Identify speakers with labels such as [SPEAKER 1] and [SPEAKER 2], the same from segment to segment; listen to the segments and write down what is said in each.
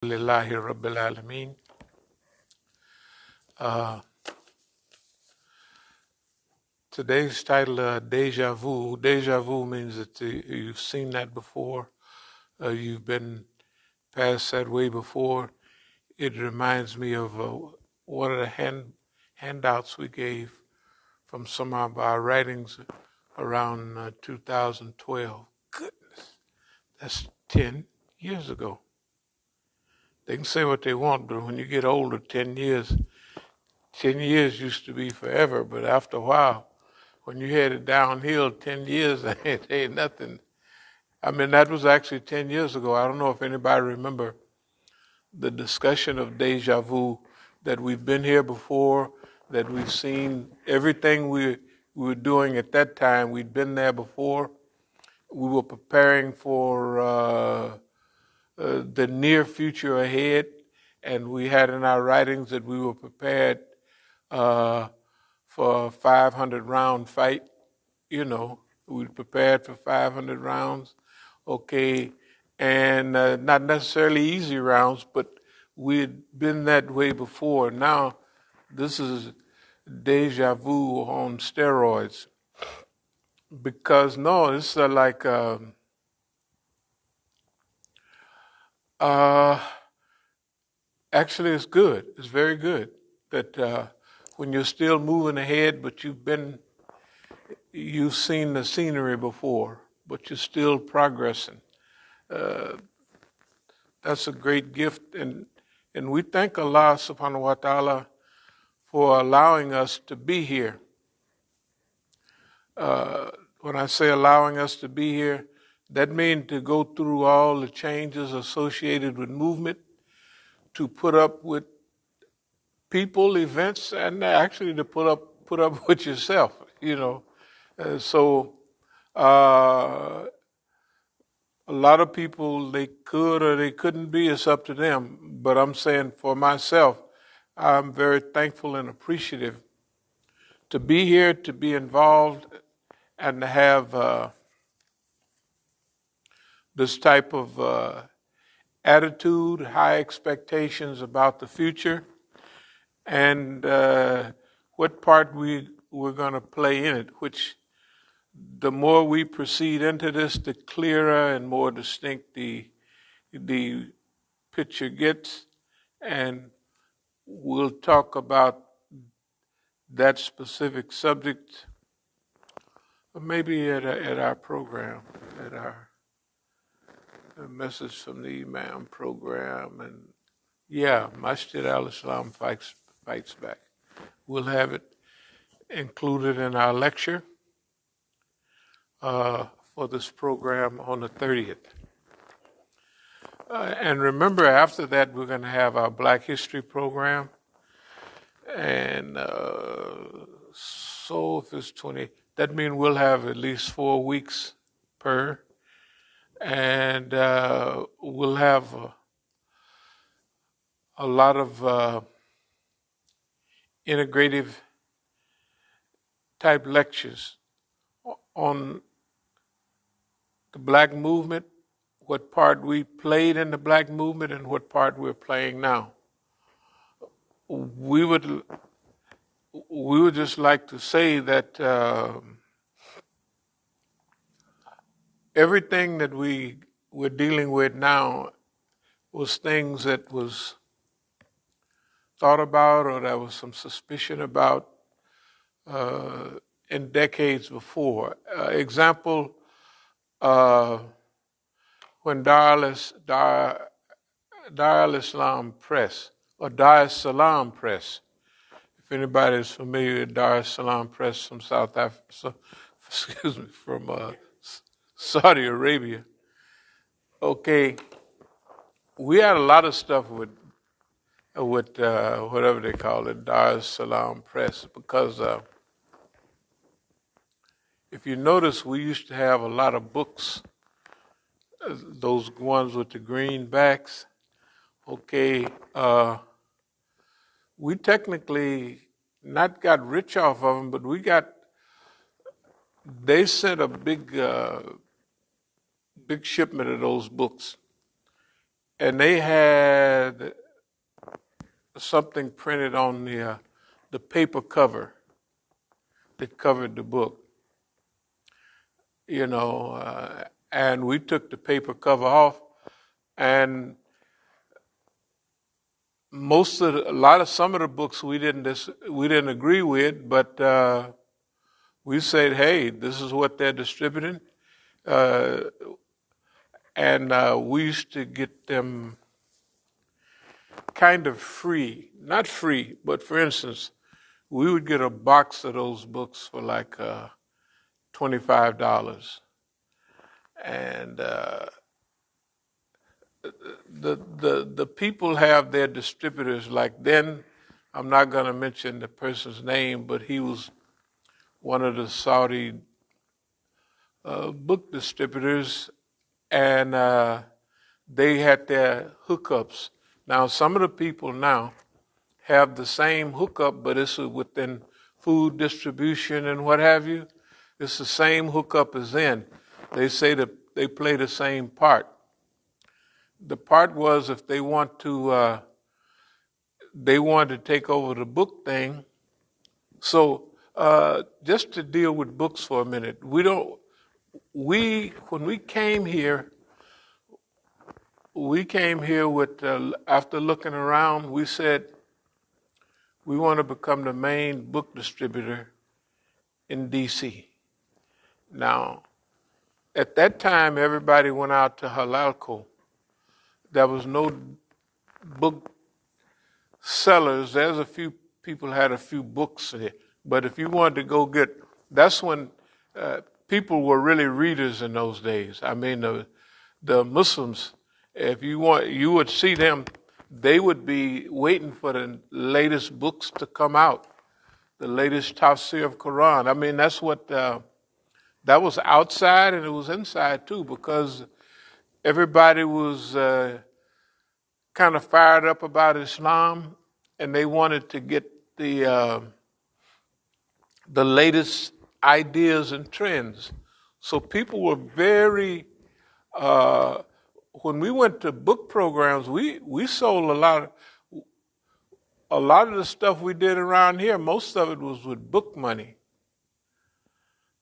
[SPEAKER 1] Lillahi Rabbil Alameen. Today's title, Deja Vu. Deja Vu means that you've seen that before. You've been past that way before. It reminds me of one of the handouts we gave from some of our writings around 2012. Goodness, that's 10 years ago. They can say what they want, but when you get older, 10 years used to be forever, but after a while, when you headed downhill, 10 years ain't nothing. I mean, that was actually 10 years ago. I don't know if anybody remember the discussion of deja vu, that we've been here before, that we've seen everything we were doing at that time. We'd been there before. We were preparing for the near future ahead, and we had in our writings that we were prepared for a 500 round fight. We prepared for 500 rounds, okay, and not necessarily easy rounds, but we had been that way before. Now, this is deja vu on steroids, because no, it's like actually it's good. It's very good that when you're still moving ahead, but you've seen the scenery before, but you're still progressing. That's a great gift, and we thank Allah subhanahu wa ta'ala for allowing us to be here. When I say allowing us to be here, that means to go through all the changes associated with movement, to put up with people, events, and actually to put up with yourself, So a lot of people, they could or they couldn't be, it's up to them. But I'm saying for myself, I'm very thankful and appreciative to be here, to be involved, and to have this type of attitude, high expectations about the future, and what part we're going to play in it, which the more we proceed into this, the clearer and more distinct the picture gets, and we'll talk about that specific subject maybe at our program, at our message from the Imam program, and Masjid al-Islam fights back. We'll have it included in our lecture for this program on the 30th. And remember, after that, we're going to have our Black History program. And so if it's 20, that means we'll have at least 4 weeks per. And we'll have a lot of integrative type lectures on the Black movement, what part we played in the Black movement and what part we're playing now. We would just like to say that everything that we're dealing with now was things that was thought about or there was some suspicion about in decades before. Example, when Dar al-Islam Press, or Dar es-Salaam Press, if anybody is familiar with Dar es-Salaam Press from South Africa, from Saudi Arabia, okay, we had a lot of stuff with whatever they call it, Dar es-Salaam Press, because if you notice, we used to have a lot of books, those ones with the green backs. Okay, we technically not got rich off of them, but they sent a big shipment of those books. and they had something printed on the paper cover that covered the book, and we took the paper cover off, and some of the books we didn't agree with, but we said, hey, this is what they're distributing, uh, and we used to get them kind of free, not free, but for instance, we would get a box of those books for like $25, and the people have their distributors. Like then, I'm not going to mention the person's name, but he was one of the Saudi book distributors, and they had their hookups. Now, some of the people now have the same hookup, but it's within food distribution and what have you. It's the same hookup as then. They say that they play the same part. The part was if they wanted to take over the book thing. So just to deal with books for a minute, when we came here with after looking around, we said we want to become the main book distributor in D.C. Now, at that time, everybody went out to Halalko. There was no book sellers. There's a few people had a few books in it, but if you wanted to go get, that's when people were really readers in those days. I mean, the Muslims, if you would see them. They would be waiting for the latest books to come out, the latest tafsir of Quran. I mean, that's what that was outside and it was inside too, because everybody was kind of fired up about Islam, and they wanted to get the latest ideas and trends. So people were very. When we went to book programs, we sold a lot of the stuff we did around here. Most of it was with book money.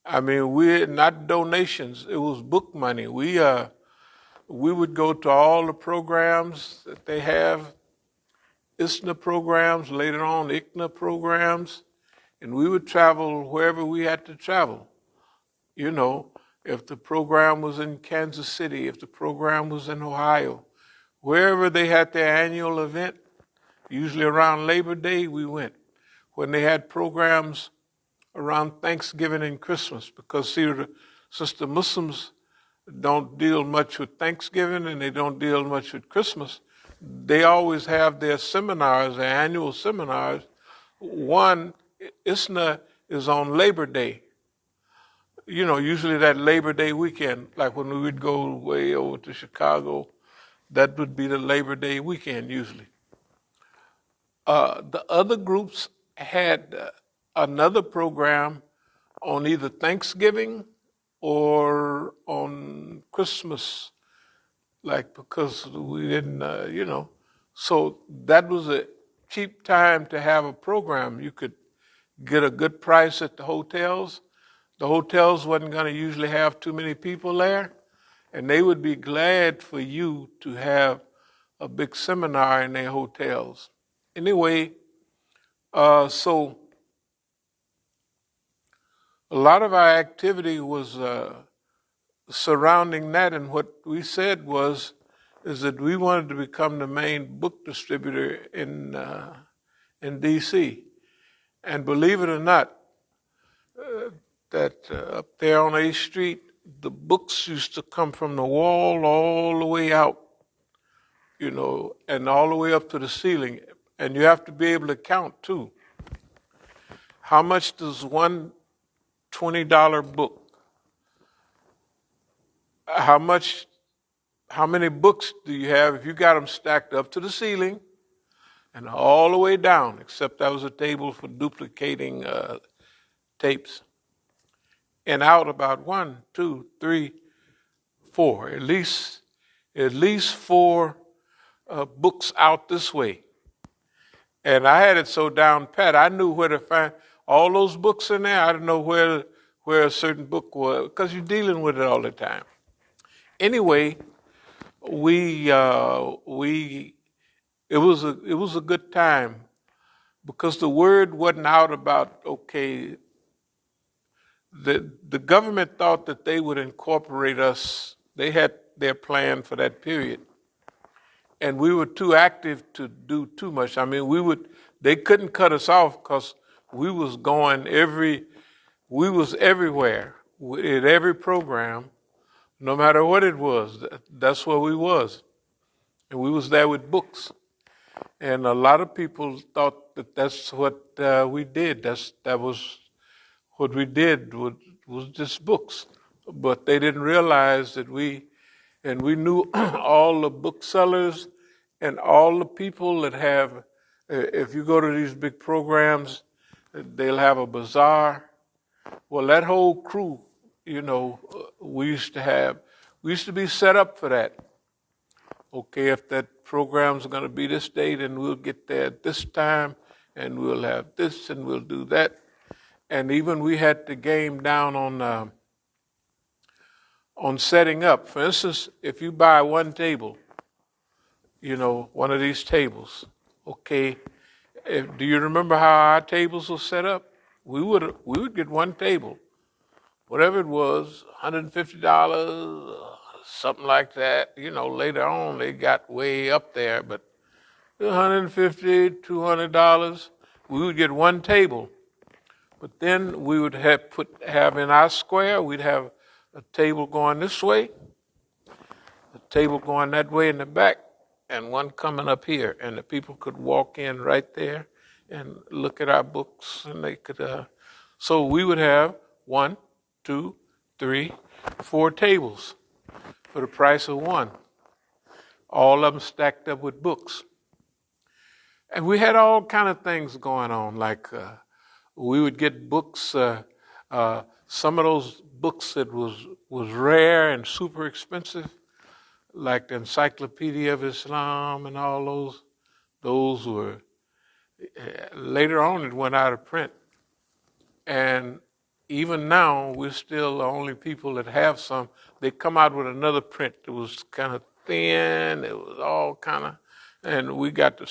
[SPEAKER 1] I mean, we not donations; it was book money. We would go to all the programs that they have, ISNA programs, later on ICNA programs, and we would travel wherever we had to travel. If the program was in Kansas City, if the program was in Ohio, wherever they had their annual event, usually around Labor Day, we went. When they had programs around Thanksgiving and Christmas, because since the Muslims don't deal much with Thanksgiving and they don't deal much with Christmas, they always have their seminars, their annual seminars. One, ISNA is on Labor Day. Usually that Labor Day weekend, like when we would go way over to Chicago, that would be the Labor Day weekend usually. The other groups had another program on either Thanksgiving or on Christmas, because we didn't, So that was a cheap time to have a program. You could get a good price at the hotels. The hotels wasn't going to usually have too many people there, and they would be glad for you to have a big seminar in their hotels. Anyway, so a lot of our activity was surrounding that, and what we said is that we wanted to become the main book distributor in D.C. And believe it or not, that up there on 8th Street, the books used to come from the wall all the way out, and all the way up to the ceiling. And you have to be able to count too. How much does one $20 book? How many books do you have if you got them stacked up to the ceiling and all the way down, except that was a table for duplicating tapes? And out about 1, 2, 3, 4, at least 4 books out this way. And I had it so down pat, I knew where to find all those books in there. I didn't know where a certain book was, because you're dealing with it all the time. Anyway, we it was a good time, because the word wasn't out about, okay, the government thought that they would incorporate us. They had their plan for that period, and we were too active to do too much. I mean, they couldn't cut us off, because we was everywhere at every program, no matter what it was. That's where we was, and we was there with books. And a lot of people thought that that's what we did. That was what we did, was just books. But they didn't realize that we knew all the booksellers and all the people that have, if you go to these big programs, they'll have a bazaar. Well, that whole crew, we used to be set up for that. Okay, if that program's going to be this date, and we'll get there at this time, and we'll have this, and we'll do that. And even we had the game down on setting up. For instance, if you buy one table, one of these tables, okay, do you remember how our tables were set up? We would get one table, whatever it was, $150, something like that. Later on they got way up there, but $150, $200, we would get one table. But then we would have in our square, we'd have a table going this way, a table going that way in the back, and one coming up here. And the people could walk in right there and look at our books, and they could. So we would have 1, 2, 3, 4 tables for the price of one. All of them stacked up with books. And we had all kind of things going on, like we would get books. Some of those books that was rare and super expensive, like the Encyclopedia of Islam and all those were, later on it went out of print. And even now, we're still the only people that have some. They come out with another print that was kind of thin. It was all kind of, and we got the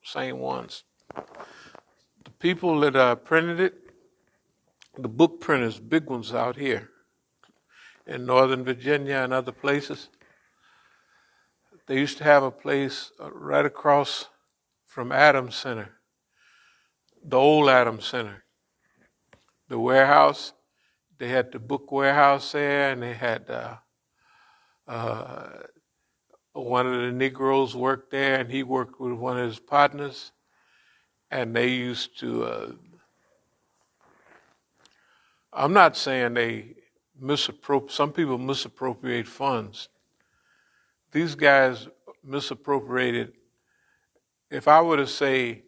[SPEAKER 1] same ones. The people that printed it, the book printers, big ones out here in Northern Virginia and other places, they used to have a place right across from Adams Center, the old Adams Center, the warehouse. They had the book warehouse there, and they had one of the Negroes worked there, and he worked with one of his partners, and they used to, I'm not saying they some people misappropriate funds. These guys misappropriated, if I were to say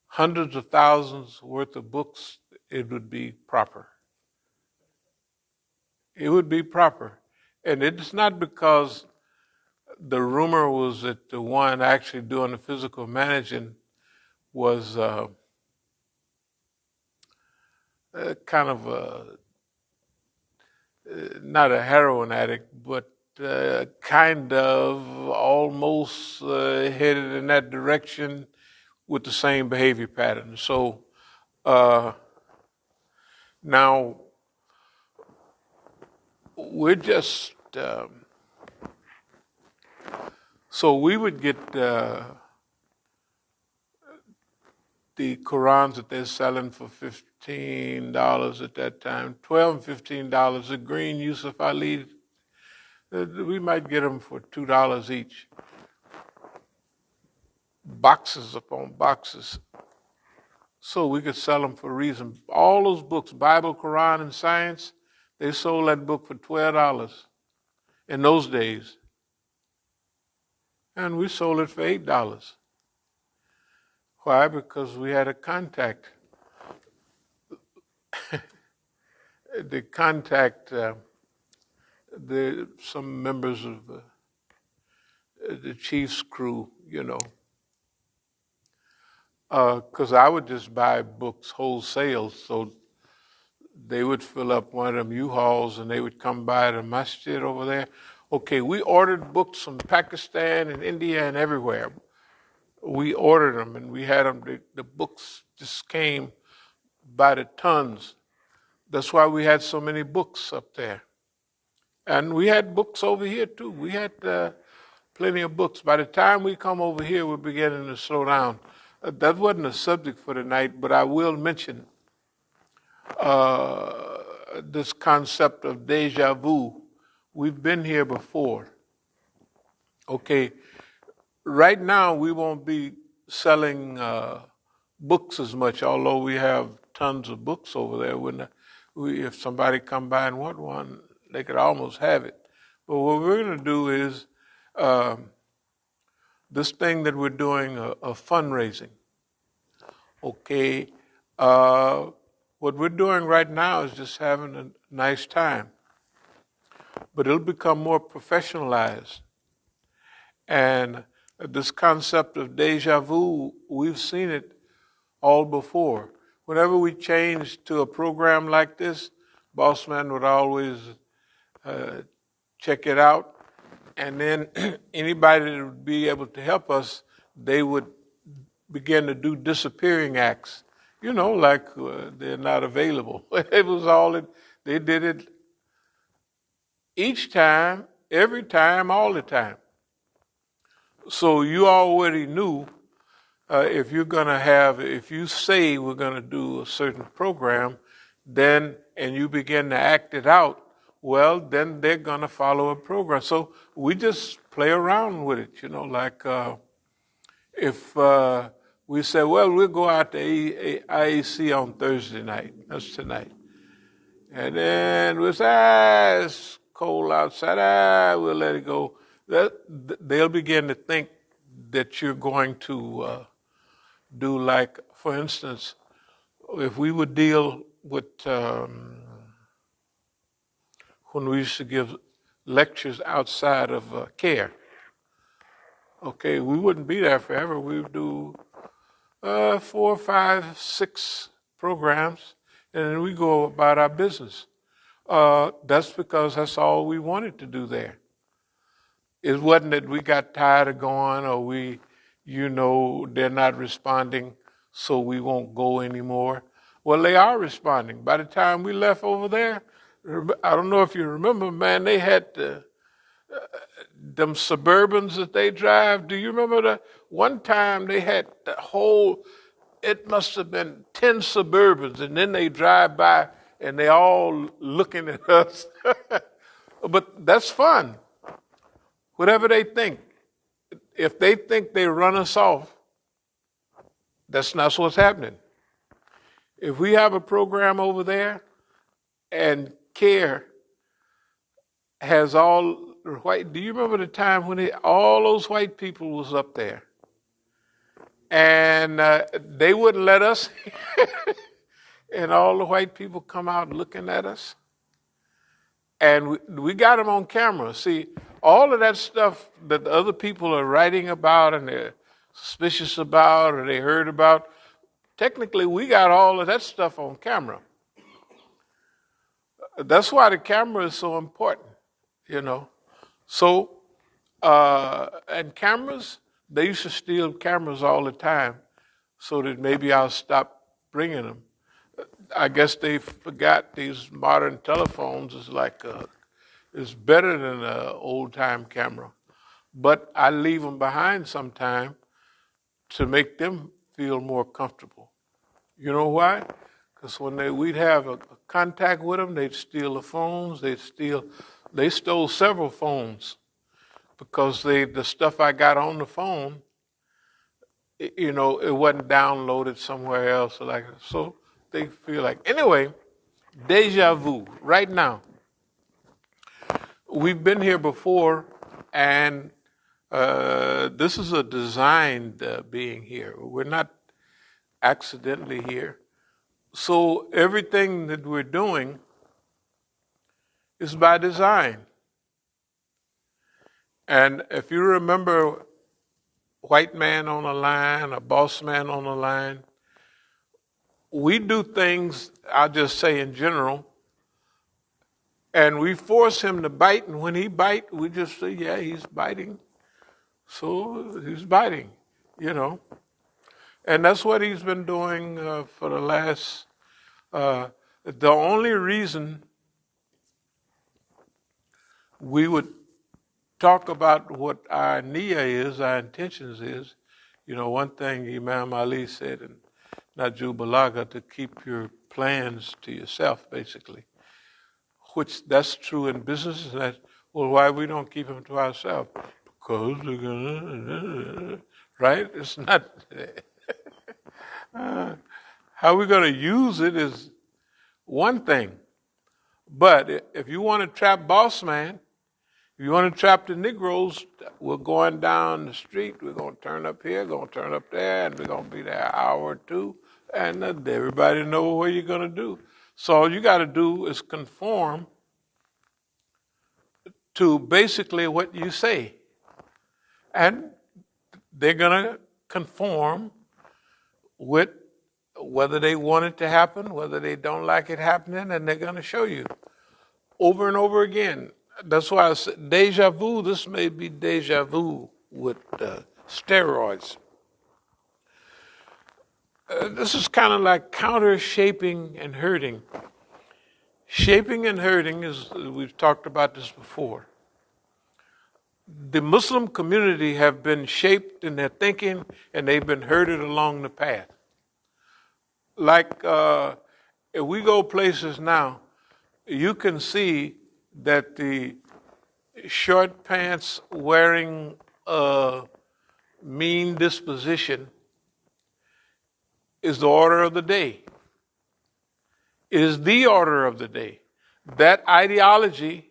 [SPEAKER 1] hundreds of thousands worth of books, it would be proper. It would be proper. And it's not because the rumor was that the one actually doing the physical managing was kind of not a heroin addict, but kind of almost headed in that direction with the same behavior pattern. So now we're just, so we would get the Qurans that they're selling for $15 at that time, $12 and $15. The green Yusuf Ali, we might get them for $2 each. Boxes upon boxes. So we could sell them for a reason. All those books, Bible, Quran, and Science, they sold that book for $12 in those days. And we sold it for $8. Why? Because we had a contact. Some members of the chief's crew, because I would just buy books wholesale, so they would fill up one of them U-Hauls and they would come by the Masjid over there. Okay, we ordered books from Pakistan and India and everywhere. We ordered them and we had them. The books just came by the tons. That's why we had so many books up there. And we had books over here too. We had plenty of books. By the time we come over here, we're beginning to slow down. That wasn't a subject for tonight, but I will mention this concept of deja vu. We've been here before. Okay, right now we won't be selling books as much, although we have tons of books over there. If somebody come by and want one, they could almost have it. But what we're going to do is this thing that we're doing, a fundraising. Okay, what we're doing right now is just having a nice time, but it'll become more professionalized. And this concept of deja vu, we've seen it all before. Whenever we change to a program like this, Bossman would always check it out, and then anybody that would be able to help us, they would begin to do disappearing acts. Like they're not available. It was they did it each time, every time, all the time. So you already knew if you say we're going to do a certain program, and you begin to act it out, well, then they're going to follow a program. So we just play around with it, like if we say, well, we'll go out to IAC on Thursday night. That's tonight. And then we'll say, it's cold outside. We'll let it go. They'll begin to think that you're going to do, like, for instance, if we would deal with when we used to give lectures outside of care. Okay, we wouldn't be there forever. We would do 4, 5, 6 programs, and then we go about our business. That's because that's all we wanted to do there. It wasn't that we got tired of going or they're not responding, so we won't go anymore. Well, they are responding. By the time we left over there, I don't know if you remember, man, they had them Suburbans that they drive. Do you remember that? One time they had it must have been 10 Suburbans, and then they drive by and they all looking at us. But that's fun. Whatever they think. If they think they run us off, that's not what's happening. If we have a program over there and CARE has all white, do you remember the time when all those white people was up there? And they wouldn't let us, and all the white people come out looking at us. And we got them on camera. See, all of that stuff that the other people are writing about and they're suspicious about or they heard about, technically we got all of that stuff on camera. That's why the camera is so important, So, and cameras, they used to steal cameras all the time so that maybe I'll stop bringing them. I guess they forgot these modern telephones is better than an old-time camera. But I leave them behind sometime to make them feel more comfortable. You know why? Because when we'd have a contact with them, they'd steal the phones. They stole several phones because the stuff I got on the phone, it wasn't downloaded somewhere else. So they feel like, anyway, deja vu, right now. We've been here before, and this is a designed being here. We're not accidentally here. So everything that we're doing is by design. And if you remember white man on the line, a boss man on the line, we do things, I'll just say in general, and we force him to bite, and when he bite, we just say, yeah, he's biting. So he's biting, you know. And that's what he's been doing for the last, the only reason we would talk about what our niyyah is, our intentions is, you know, one thing Imam Ali said in Najul Balaga, to keep your plans to yourself, basically, which that's true in business. And that, well, why we don't keep them to ourselves? Because they're gonna, right? It's not, how we're going to use it is one thing. But if you want to trap boss man, if you want to trap the Negroes, we're going down the street, we're going to turn up here, going to turn up there, and we're going to be there an hour or two, and everybody know what you're going to do. So all you got to do is conform to basically what you say. And they're going to conform with whether they want it to happen, whether they don't like it happening, and they're going to show you over and over again. That's why I said deja vu. This may be deja vu with steroids. This is kind of like counter shaping and hurting. Shaping and hurting is, we've talked about this before. The Muslim community have been shaped in their thinking, and they've been herded along the path. Like if we go places now, you can see that the short pants wearing a mean disposition is the order of the day. It is the order of the day. That ideology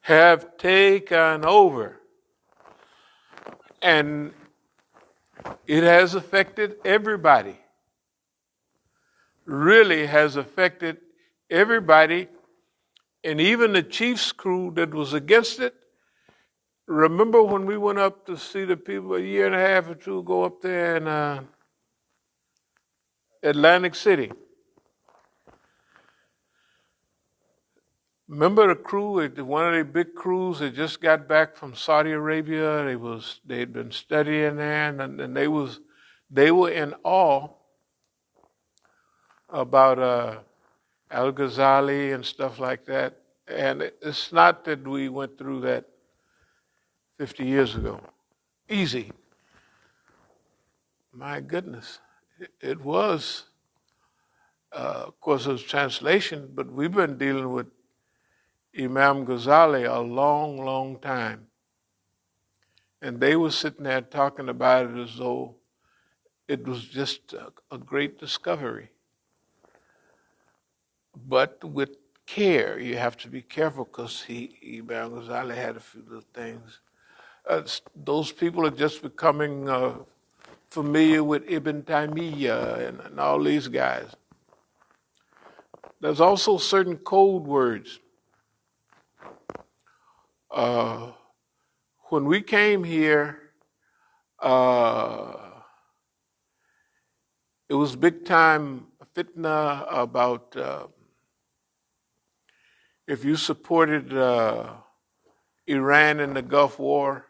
[SPEAKER 1] have taken over, and it has affected everybody. Really has affected everybody, and even the chief's crew that was against it. Remember when we went up to see the people a year and a half or two ago up there in Atlantic City? Remember the crew, one of the big crews that just got back from Saudi Arabia. They'd been studying there, and they were in awe about Al-Ghazali and stuff like that. And it's not that we went through that 50 years ago. Easy. My goodness. It was, of course, it was translation, but we've been dealing with Imam Ghazali a long, long time. And they were sitting there talking about it as though it was just a great discovery. But with care, you have to be careful, because Imam Ghazali had a few little things. Those people are just becoming familiar with Ibn Taymiyyah and all these guys. There's also certain code words. When we came here, it was big time fitna about if you supported Iran in the Gulf War,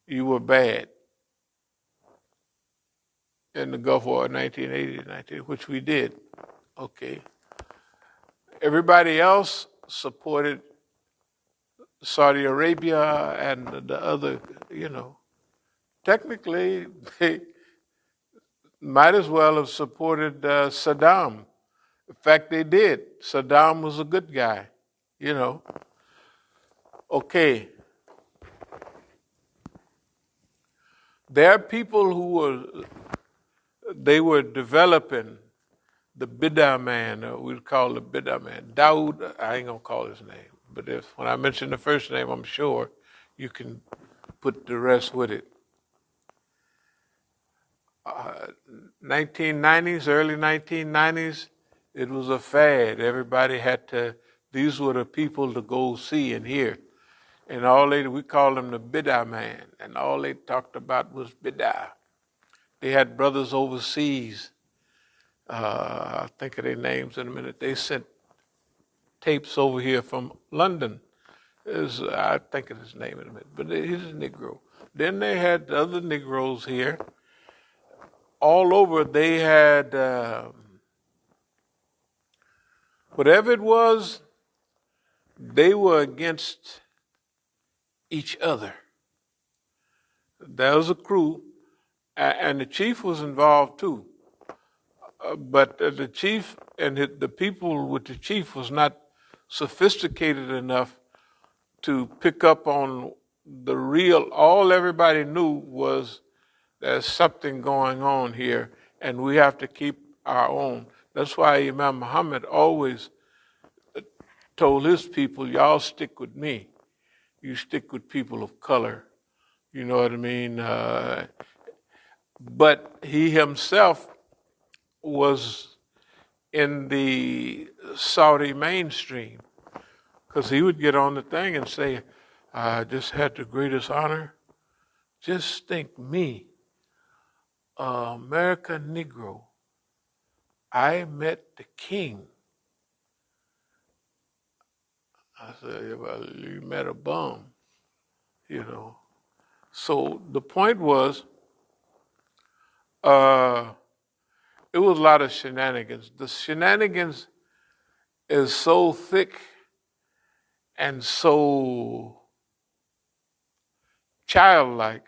[SPEAKER 1] you were bad. In the Gulf War in 1980, which we did. Okay. Everybody else supported Saudi Arabia and the other, you know. Technically, they might as well have supported Saddam. In fact, they did. Saddam was a good guy, you know. Okay. There are people who were developing the Bid'ah man, we'd call the Bid'ah man. Dawood, I ain't gonna call his name, but when I mention the first name, I'm sure you can put the rest with it. 1990s, early 1990s, it was a fad. Everybody had to, these were the people to go see and hear. and we called him the Bid'ah man, and all they talked about was Bid'ah. They had brothers overseas. I'll think of their names in a minute. They sent tapes over here from London. I'll think of his name in a minute, but he's a Negro. Then they had other Negroes here. All over, they had whatever it was, they were against each other. There was a crew, and the chief was involved too. But the chief and the people with the chief was not sophisticated enough to pick up on the real. All everybody knew was there's something going on here, and we have to keep our own. That's why Imam Muhammad always told his people, y'all stick with me. You stick with people of color. You know what I mean? But he himself was in the Saudi mainstream, because he would get on the thing and say, I just had the greatest honor. Just think me, American Negro, I met the king. I said, well, you met a bum, you know. So the point was, it was a lot of shenanigans. The shenanigans is so thick and so childlike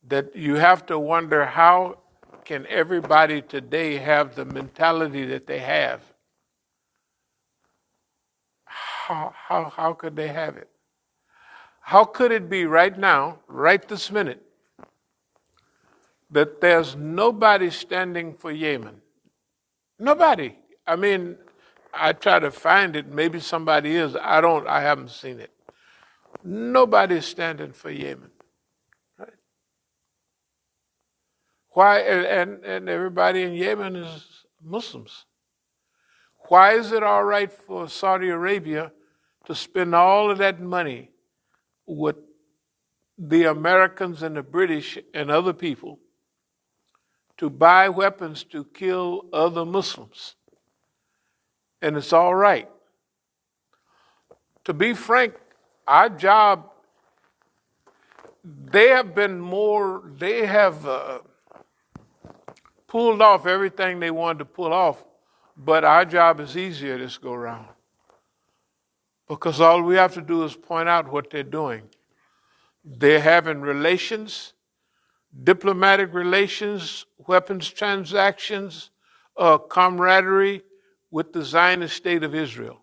[SPEAKER 1] that you have to wonder, how can everybody today have the mentality that they have? How could they have it? How could it be right now, right this minute, that there's nobody standing for Yemen? Nobody. I mean, I try to find it. Maybe somebody is. I haven't seen it. Nobody's standing for Yemen. Right? Why? And everybody in Yemen is Muslims. Why is it all right for Saudi Arabia to spend all of that money with the Americans and the British and other people to buy weapons to kill other Muslims? And it's all right. To be frank, our job, they have pulled off everything they wanted to pull off, but our job is easier this go round. Because all we have to do is point out what they're doing. They're having relations, diplomatic relations, weapons transactions, camaraderie with the Zionist state of Israel.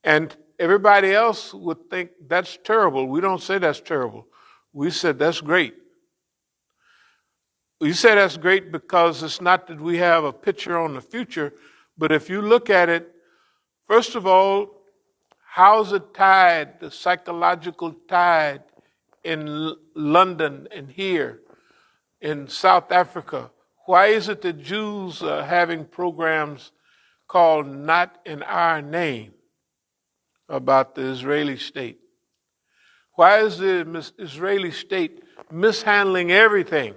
[SPEAKER 1] And everybody else would think that's terrible. We don't say that's terrible. We said that's great. We say that's great because it's not that we have a picture on the future, but if you look at it, first of all, how's it tied, the psychological tide in London and here in South Africa? Why is it that Jews are having programs called Not in Our Name about the Israeli state? Why is the Israeli state mishandling everything?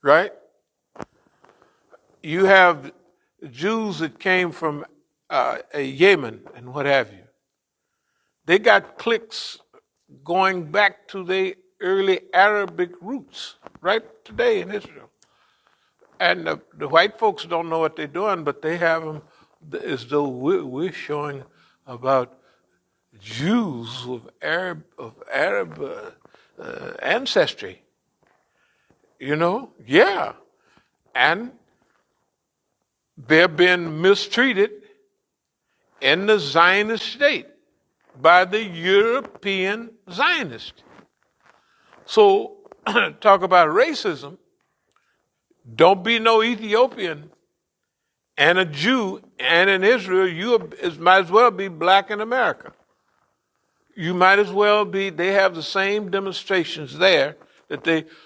[SPEAKER 1] Right? You have Jews that came from Yemen and what have you. They got cliques going back to their early Arabic roots, right today in Israel. And the white folks don't know what they're doing, but they have them as though we're showing about Jews of Arab ancestry. You know? Yeah. And they're being mistreated in the Zionist state by the European Zionists. So, talk about racism. Don't be no Ethiopian and a Jew and in Israel, you might as well be black in America. You might as well be, they have the same demonstrations there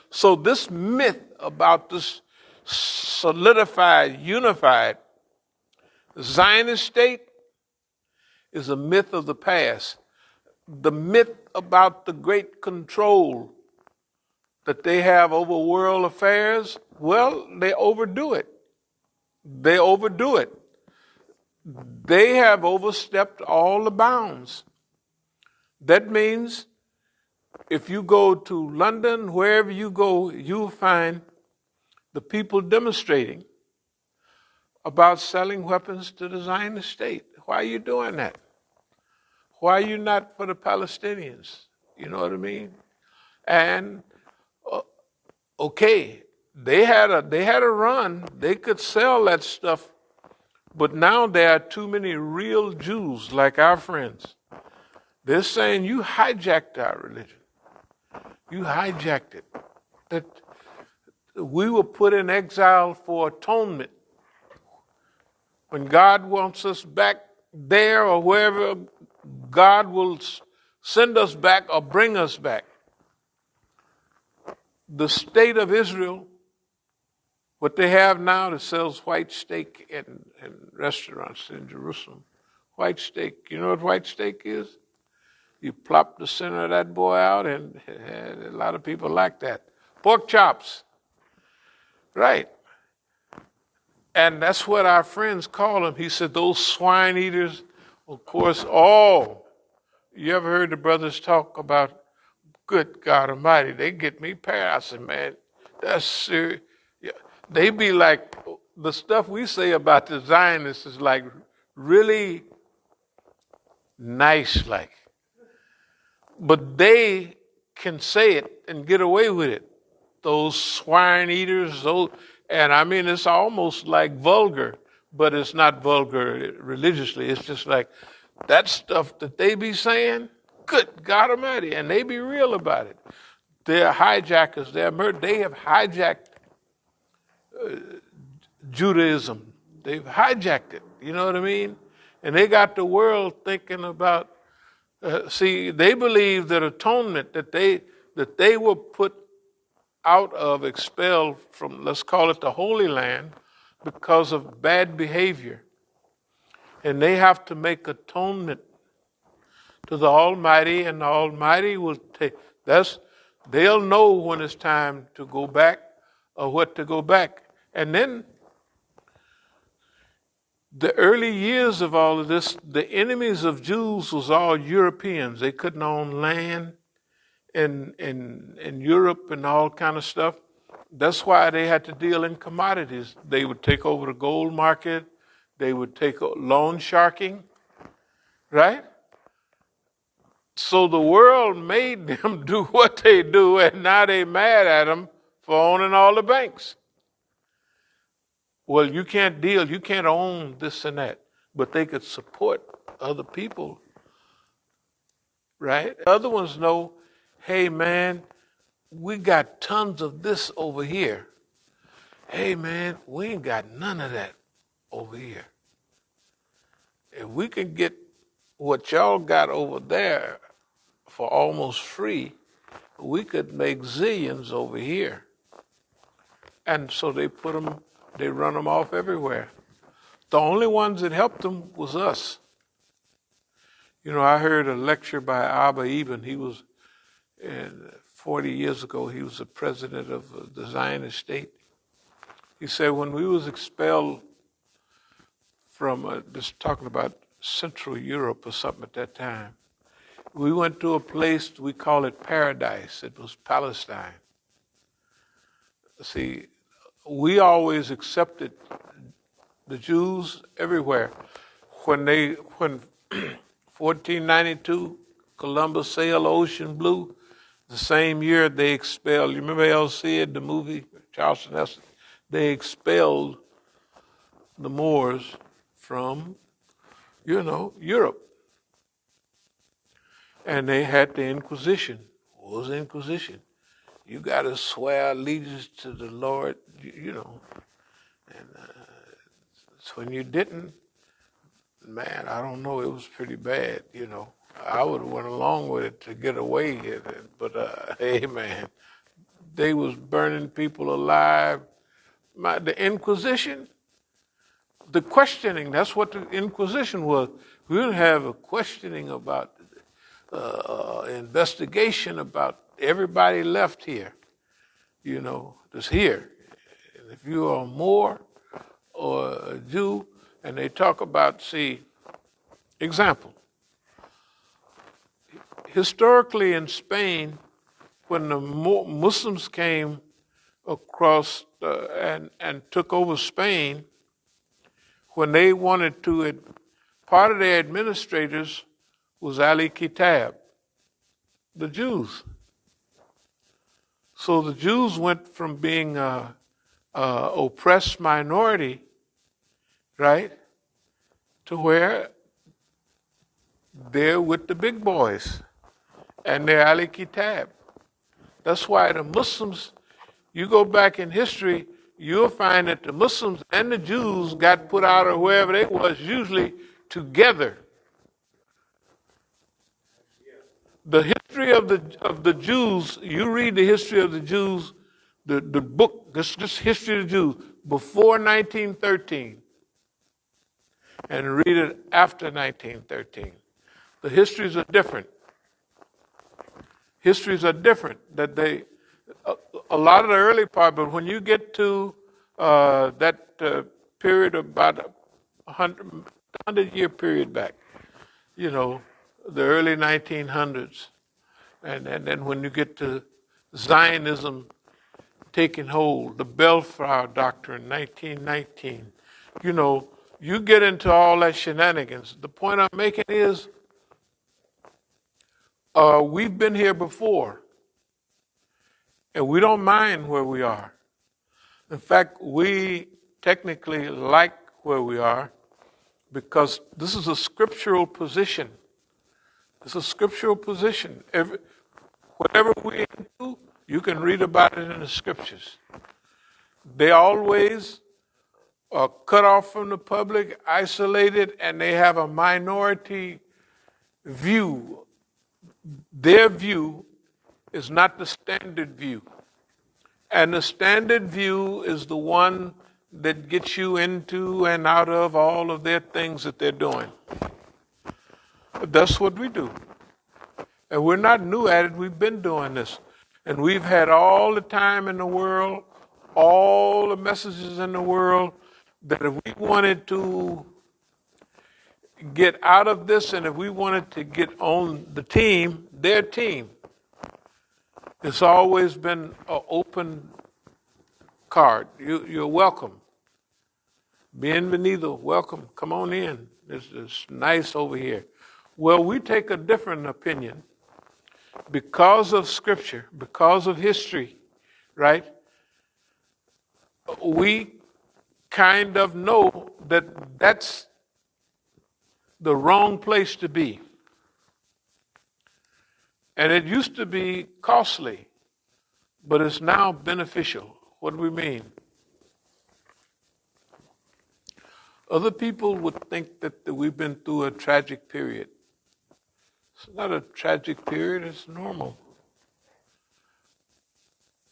[SPEAKER 1] so this myth about this solidified, unified Zionist state is a myth of the past. The myth about the great control that they have over world affairs, well, they overdo it. They overdo it. They have overstepped all the bounds. That means if you go to London, wherever you go, you'll find the people demonstrating about selling weapons to the Zionist state. Why are you doing that? Why are you not for the Palestinians? You know what I mean? And okay, they had a run. They could sell that stuff, but now there are too many real Jews like our friends. They're saying you hijacked our religion. You hijacked it. That we were put in exile for atonement. When God wants us back there or wherever, God will send us back or bring us back. The state of Israel, what they have now that sells white steak in restaurants in Jerusalem. White steak. You know what white steak is? You plop the center of that boy out, and a lot of people like that. Pork chops. Right. And that's what our friends call them. He said, those swine eaters, of course, you ever heard the brothers talk about, good God Almighty, they get me paranoid. I said, man, that's serious. Yeah. They be like, the stuff we say about the Zionists is like really nice, like. But they can say it and get away with it. Those swine eaters, and I mean, it's almost like vulgar, but it's not vulgar religiously. It's just like that stuff that they be saying, good God Almighty, and they be real about it. They're hijackers. They have hijacked Judaism. They've hijacked it. You know what I mean? And they got the world thinking about. They believe that atonement, that they were put out of, expelled from, let's call it the Holy Land, because of bad behavior. And they have to make atonement to the Almighty, and the Almighty will they'll know when it's time to go back or what to go back. And then the early years of all of this, the enemies of Jews was all Europeans. They couldn't own land in Europe and all kind of stuff. That's why they had to deal in commodities. They would take over the gold market. They would take loan sharking, right? So the world made them do what they do, and now they mad at them for owning all the banks. Well, you can't deal, you can't own this and that, but they could support other people, right? Other ones know, hey man, we got tons of this over here. Hey man, we ain't got none of that over here. If we can get what y'all got over there for almost free, we could make zillions over here. And so they run them off everywhere. The only ones that helped them was us. You know, I heard a lecture by Abba Eban. He was, 40 years ago, he was the president of the Zionist state. He said when we was expelled from, just talking about Central Europe or something at that time, we went to a place, we call it paradise. It was Palestine. See, we always accepted the Jews everywhere. When 1492, Columbus sailed ocean blue, the same year they expelled, you remember El Cid, the movie, Charleston Heston? They expelled the Moors from, Europe. And they had the Inquisition. What was the Inquisition? You got to swear allegiance to the Lord, And when you didn't, man, I don't know, it was pretty bad, I would have went along with it to get away, but hey, man, they was burning people alive. The Inquisition, the questioning, that's what the Inquisition was. We're going to have a questioning about, investigation about everybody left here, that's here. And if you are a Moor or a Jew, and they talk about, example, historically in Spain, when the Muslims came across and took over Spain, when they wanted to, part of their administrators was Ali Kitab, the Jews. So the Jews went from being a oppressed minority, right, to where they're with the big boys and they're Ali Kitab. That's why the Muslims, you go back in history, you'll find that the Muslims and the Jews got put out of wherever they was, usually together. The history of the Jews, you read the history of the Jews, the book, this history of the Jews, before 1913, and read it after 1913. The histories are different. Histories are different. That a lot of the early part, but when you get to that period of about a 100-year period back, the early 1900s, and then when you get to Zionism taking hold, the Bellflower Doctrine, 1919, you get into all that shenanigans. The point I'm making is, we've been here before, and we don't mind where we are. In fact, we technically like where we are because this is a scriptural position. It's a scriptural position. Whatever we're into, you can read about it in the scriptures. They always are cut off from the public, isolated, and they have a minority view. Their view is not the standard view. And the standard view is the one that gets you into and out of all of their things that they're doing. But that's what we do. And we're not new at it. We've been doing this. And we've had all the time in the world, all the messages in the world, that if we wanted to get out of this and if we wanted to get on the team, their team, it's always been an open card. You're welcome. Bienvenido, welcome. Come on in. It's nice over here. Well, we take a different opinion because of scripture, because of history, right? We kind of know that that's the wrong place to be. And it used to be costly, but it's now beneficial. What do we mean? Other people would think that we've been through a tragic period. It's not a tragic period, it's normal.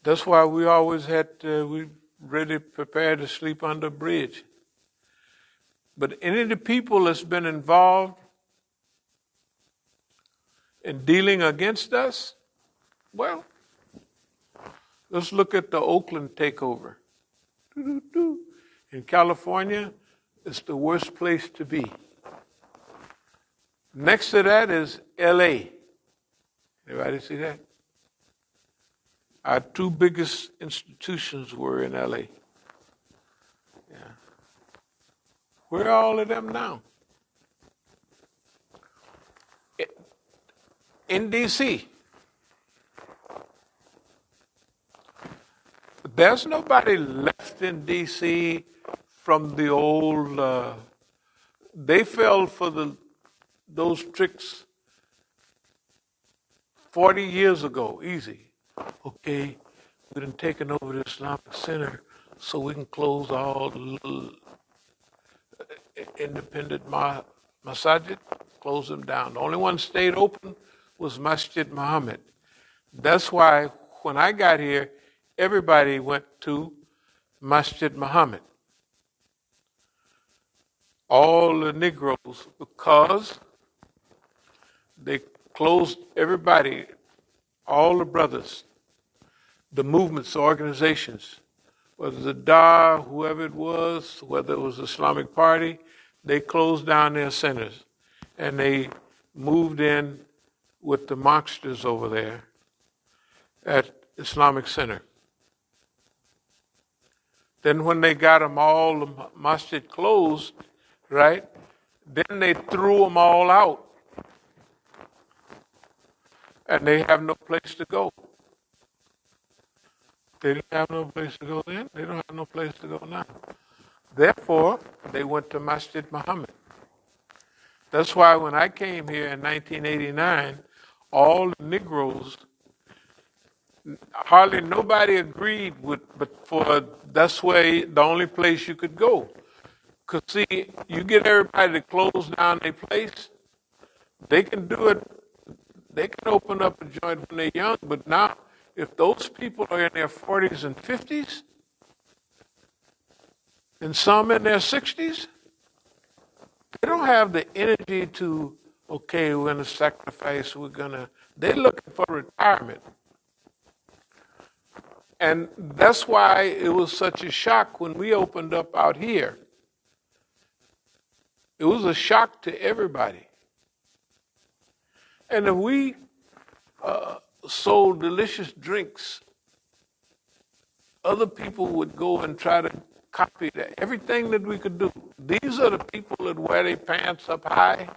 [SPEAKER 1] That's why we always we ready prepared to sleep under a bridge. But any of the people that's been involved in dealing against us, well, let's look at the Oakland takeover. In California, it's the worst place to be. Next to that is LA. Anybody see that? Our two biggest institutions were in LA. Yeah. Where are all of them now? In DC. There's nobody left in DC from the old, they fell for those tricks 40 years ago, easy. Okay, we done taken over the Islamic Center so we can close all the little independent Masjid, close them down. The only one stayed open was Masjid Muhammad. That's why when I got here, everybody went to Masjid Muhammad. all the Negroes, because they closed everybody, all the brothers, the movements, the organizations, whether the Dar, whoever it was, whether it was the Islamic Party, they closed down their centers and they moved in with the monsters over there at Islamic Center. Then when they got them all, the Masjid closed, right? Then they threw them all out and they have no place to go. They didn't have no place to go then. They don't have no place to go now. Therefore, they went to Masjid Muhammad. That's why when I came here in 1989, all the Negroes, hardly nobody agreed with, but for that's where the only place you could go. Because see, you get everybody to close down their place, they can do it, they can open up a joint when they're young, but now if those people are in their 40s and 50s, and some in their 60s, they don't have the energy to, okay, we're going to sacrifice, they're looking for retirement. And that's why it was such a shock when we opened up out here. It was a shock to everybody. And if we sold delicious drinks, other people would go and try to copy that. Everything that we could do. These are the people that wear their pants up high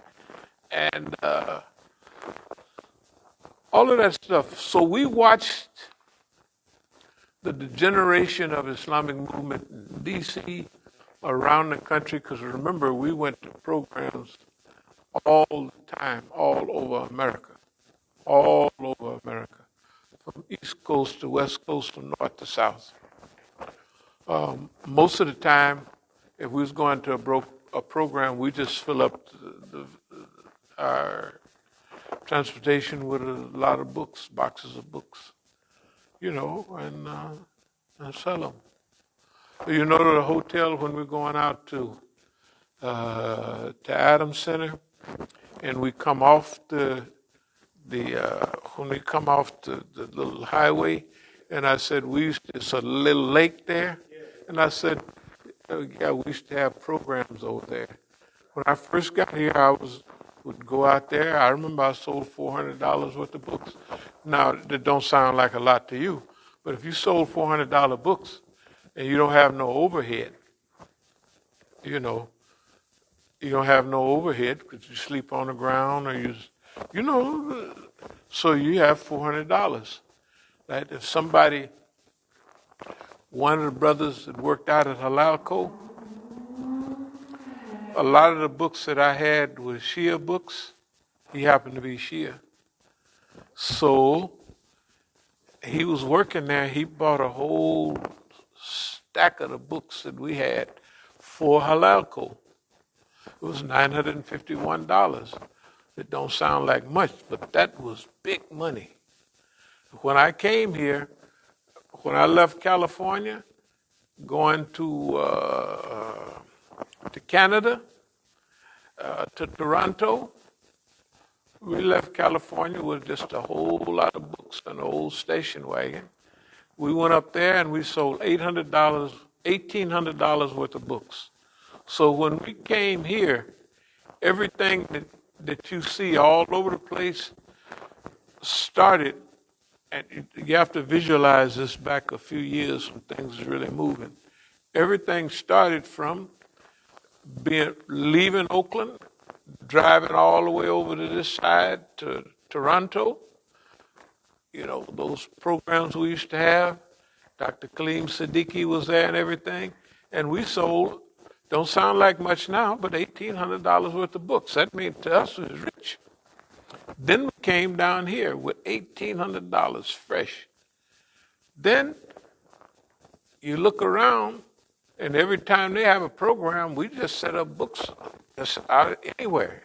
[SPEAKER 1] and all of that stuff. So we watched the degeneration of Islamic movement in D.C., around the country, because remember, we went to programs all the time, all over America, from East Coast to West Coast, from North to South. Most of the time, if we was going to a program, we just fill up our transportation with a lot of books, boxes of books, and sell them. You know, to the hotel when we're going out to Adams Center, and we come off when we come off the little highway, and I said it's a little lake there, and I said, yeah, we used to have programs over there. When I first got here, would go out there. I remember I sold $400 worth of books. Now that don't sound like a lot to you, but if you sold $400 books and you don't have no overhead, you don't have no overhead because you sleep on the ground or so you have $400. Right? If one of the brothers that worked out at Halalco, a lot of the books that I had were Shia books. He happened to be Shia. So he was working there. He bought a whole stack of the books that we had for Halalco. It was $951. It don't sound like much, but that was big money. When I came here, when I left California, going to Canada, to Toronto, we left California with just a whole lot of books and an old station wagon. We went up there and we sold $1,800 worth of books. So when we came here, everything that you see all over the place started, and you have to visualize this back a few years when things was really moving. Everything started from leaving Oakland, driving all the way over to this side to Toronto. Those programs we used to have. Dr. Kaleem Siddiqui was there and everything. And we sold, don't sound like much now, but $1,800 worth of books. That means to us we was rich. Then we came down here with $1,800 fresh. Then you look around, and every time they have a program, we just set up books just out anywhere,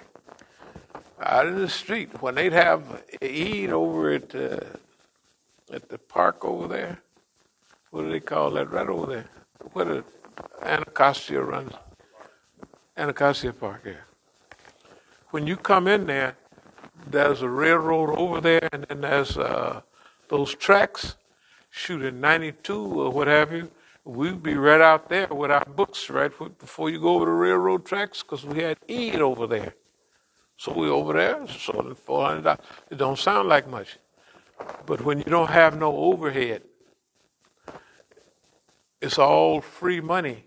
[SPEAKER 1] out in the street. When they'd have Eid over at the park over there, what do they call that? Right over there, where the Anacostia runs. Anacostia Park, yeah. When you come in there, there's a railroad over there, and then there's those tracks. Shooting 92 or what have you, we'd be right out there with our books right before you go over the railroad tracks, because we had Eid over there. So we over there, so $400. It don't sound like much, but when you don't have no overhead, it's all free money,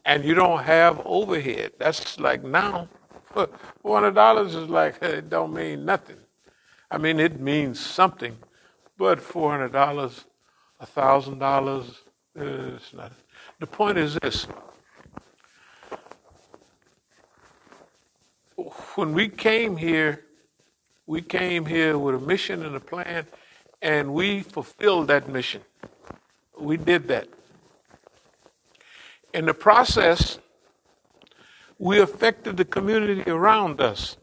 [SPEAKER 1] and you don't have overhead. That's like now, $400 is like it don't mean nothing. I mean, it means something, but $400, $1,000, it's not. The point is this: when we came here with a mission and a plan, and we fulfilled that mission. We did that. In the process, we affected the community around us,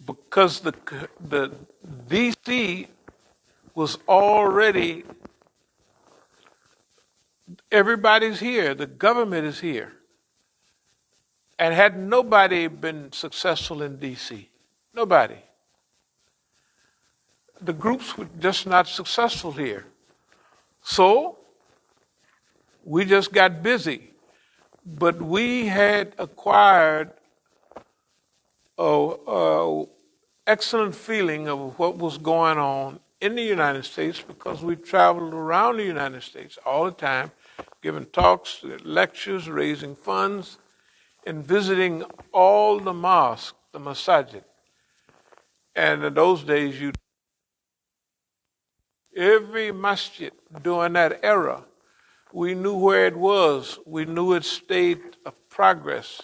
[SPEAKER 1] because the DC was already, everybody's here, the government is here. And had nobody been successful in DC, nobody. The groups were just not successful here. So we just got busy. But we had acquired an excellent feeling of what was going on in the United States, because we traveled around the United States all the time, giving talks, lectures, raising funds, and visiting all the mosques, the Masjid. And in those days, every masjid during that era, we knew where it was. We knew its state of progress.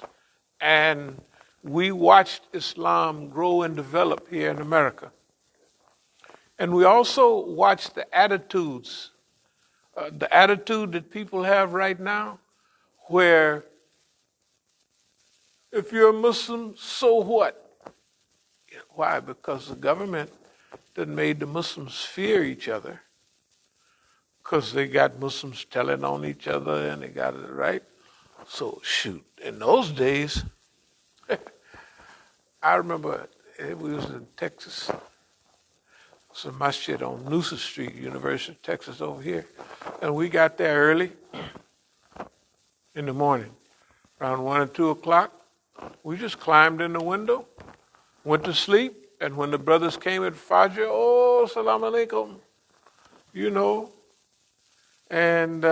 [SPEAKER 1] And we watched Islam grow and develop here in America. And we also watched the attitudes, the attitude that people have right now, where if you're a Muslim, so what? Why? Because the government that made the Muslims fear each other, because they got Muslims telling on each other, and they got it right. So shoot, in those days, I remember we was in Texas. It's a masjid on Musa Street, University of Texas over here. And we got there early in the morning, around 1 or 2 o'clock. We just climbed in the window, went to sleep, and when the brothers came at Fajr, oh, salam alaikum, you know, and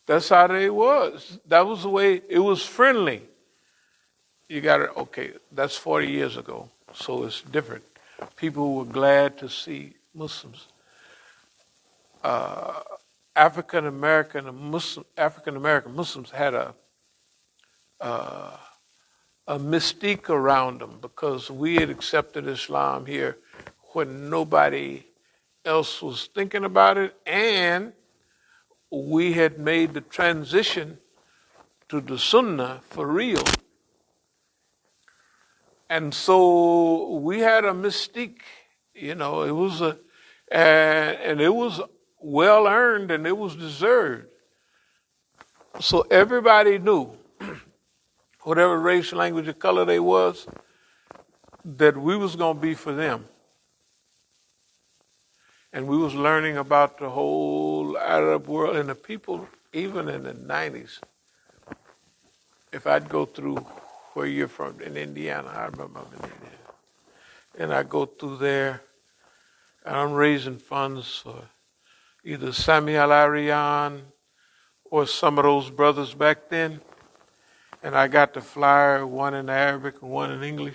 [SPEAKER 1] that's how they was. That was the way, it was friendly. You got to, okay, that's 40 years ago, so it's different. People were glad to see Muslims. African American Muslims had a mystique around them, because we had accepted Islam here when nobody else was thinking about it, and we had made the transition to the Sunnah for real. And so we had a mystique, you know, it was and it was well earned, and it was deserved. So everybody knew, whatever race, language, or color they was, that we was going to be for them. And we was learning about the whole Arab world, and the people, even in the 90s. If I'd go through where you're from, in Indiana, I remember in Indiana, and I go through there, and I'm raising funds for either Sami Al-Arian or some of those brothers back then. And I got the flyer, one in Arabic and one in English.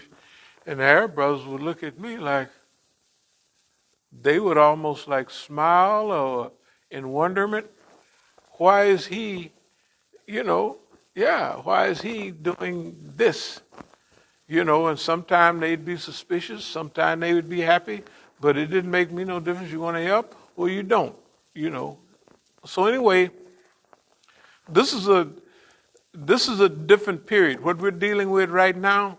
[SPEAKER 1] And the Arab brothers would look at me like, they would almost like smile or in wonderment. Why is he, why is he doing this? And sometimes they'd be suspicious, sometimes they would be happy, but it didn't make me no difference. You want to help or you don't, So anyway, this is a different period. What we're dealing with right now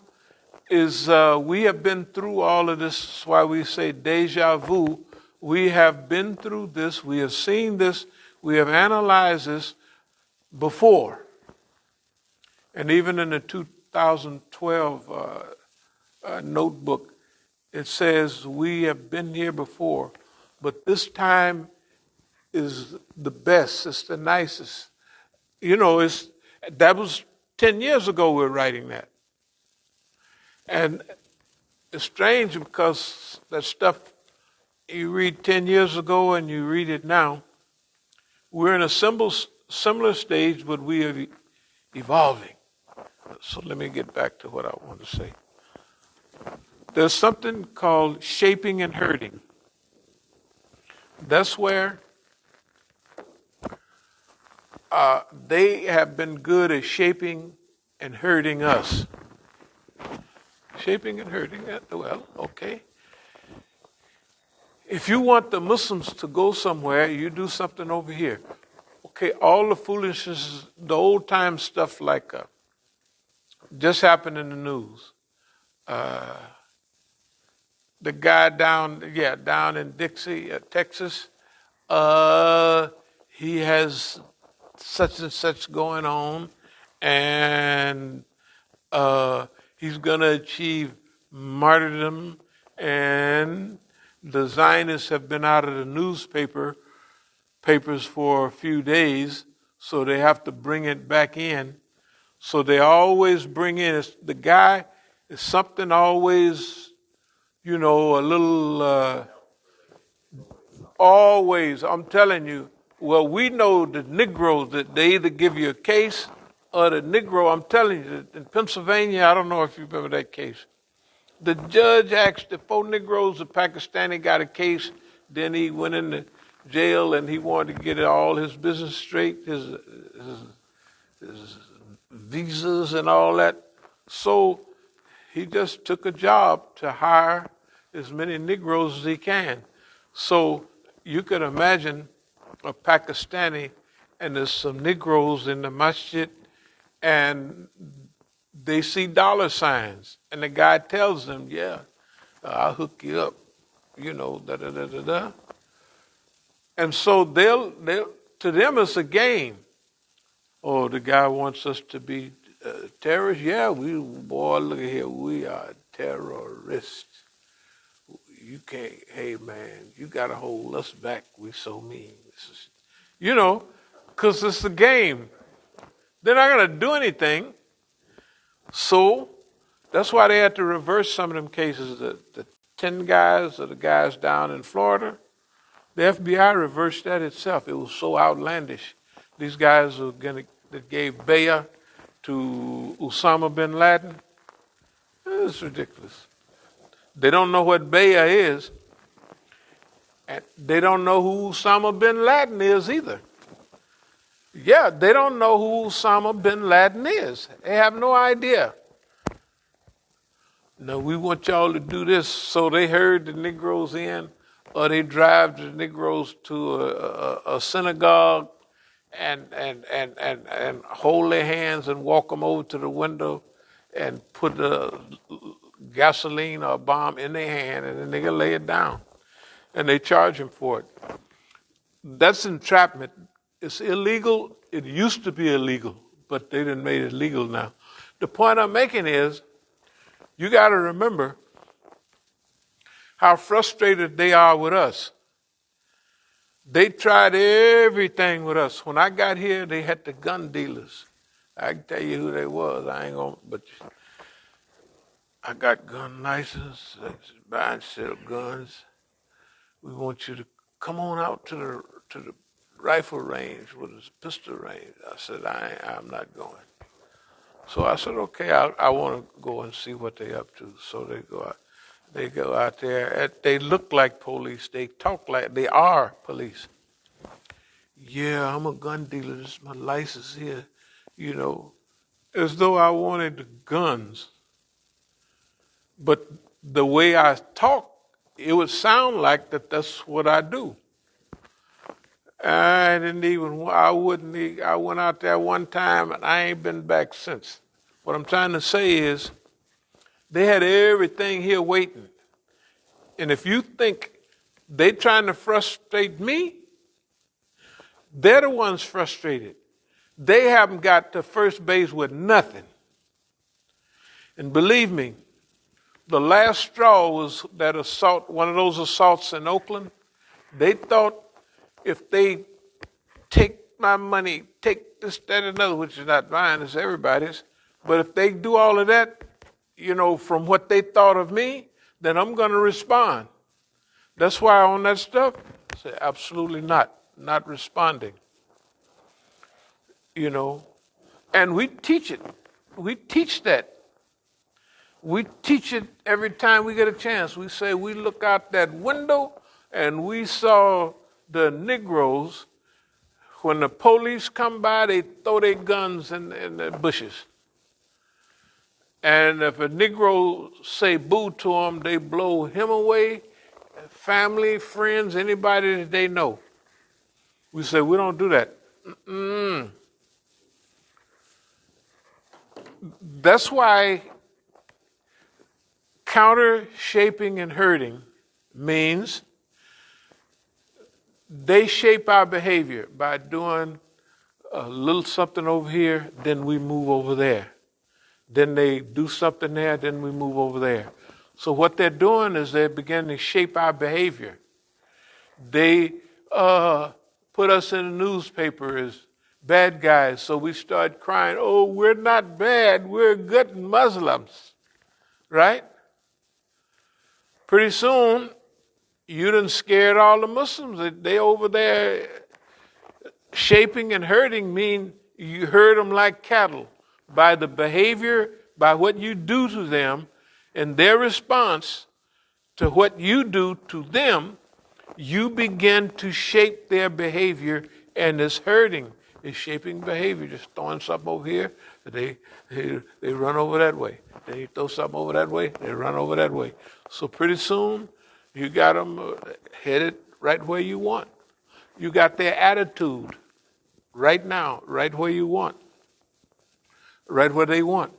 [SPEAKER 1] is we have been through all of this. That's why we say deja vu. We have been through this. We have seen this. We have analyzed this. before. And even in the 2012 notebook, it says we have been here before, but this time is the best. It's the nicest. You know, that was 10 years ago we were writing that. And it's strange because that stuff you read 10 years ago and you read it now, we're in a similar stage, but we are evolving. So let me get back to what I want to say. There's something called shaping and hurting. That's where they have been good at shaping and hurting us. Shaping and hurting, well, okay. If you want the Muslims to go somewhere, you do something over here. Okay, all the foolishness, the old time stuff like just happened in the news. The guy down in Dixie, Texas, he has such and such going on, and he's going to achieve martyrdom, and the Zionists have been out of the papers for a few days, so they have to bring it back in. So they always bring in, the guy is something always, a little, always, I'm telling you, well, we know the Negroes that they either give you a case or the Negro, I'm telling you, in Pennsylvania, I don't know if you remember that case. The judge asked the 4 Negroes, the Pakistani got a case, then he went into jail and he wanted to get all his business straight, his visas and all that. So he just took a job to hire as many Negroes as he can. So you could imagine a Pakistani and there's some Negroes in the Masjid and they see dollar signs and the guy tells them, yeah, I'll hook you up, da-da-da-da-da. And so they'll to them it's a game. Oh, the guy wants us to be terrorists? Yeah, boy, look at here, we are terrorists. You can't, hey man, you got to hold us back. We so mean. Because it's a game. They're not going to do anything. So that's why they had to reverse some of them cases. The 10 guys or the guys down in Florida, the FBI reversed that itself. It was so outlandish. These guys that gave bayah to Osama bin Laden. It's ridiculous. They don't know what bayah is. And they don't know who Osama bin Laden is either. Yeah, they don't know who Osama bin Laden is. They have no idea. No, we want y'all to do this. So they herd the Negroes in, or they drive the Negroes to a synagogue and hold their hands and walk them over to the window and put a gasoline or a bomb in their hand, and then they lay it down. And they charge them for it. That's entrapment. It's illegal. It used to be illegal, but they done made it legal now. The point I'm making is, you got to remember how frustrated they are with us. They tried everything with us. When I got here, they had the gun dealers. I can tell you who they was. I ain't gonna, but I got gun license, buy and sell guns. We want you to come on out to the rifle range with his pistol range. I said, I'm not going. So I said, okay, I want to go and see what they're up to. So they go out. They go out there. They look like police. They talk like they are police. Yeah, I'm a gun dealer. This is my license here. As though I wanted the guns. But the way I talk, it would sound like that's what I do. I went out there one time and I ain't been back since. What I'm trying to say is, they had everything here waiting. And if you think they trying to frustrate me, they're the ones frustrated. They haven't got to first base with nothing. And believe me, the last straw was that assault, one of those assaults in Oakland. They thought if they take my money, take this, that, and another, which is not mine, it's everybody's. But if they do all of that, from what they thought of me, then I'm going to respond. That's why on that stuff, I say absolutely not responding. And we teach it. We teach that. We teach it every time we get a chance. We say we look out that window and we saw the Negroes. When the police come by, they throw their guns in the bushes. And if a Negro say boo to them, they blow him away, family, friends, anybody that they know. We say, we don't do that. Mm-mm. That's why counter shaping and hurting means they shape our behavior by doing a little something over here, then we move over there. Then they do something there, then we move over there. So what they're doing is they're beginning to shape our behavior. They put us in the newspaper as bad guys, so we start crying, oh, we're not bad, we're good Muslims, right? Pretty soon, you done scared all the Muslims. They over there shaping and hurting mean you herd them like cattle by the behavior, by what you do to them, and their response to what you do to them, you begin to shape their behavior, and it's hurting. It's shaping behavior, just throwing something over here, they run over that way. They throw something over that way, they run over that way. So pretty soon, you got them headed right where you want. You got their attitude right now, right where you want, right where they want.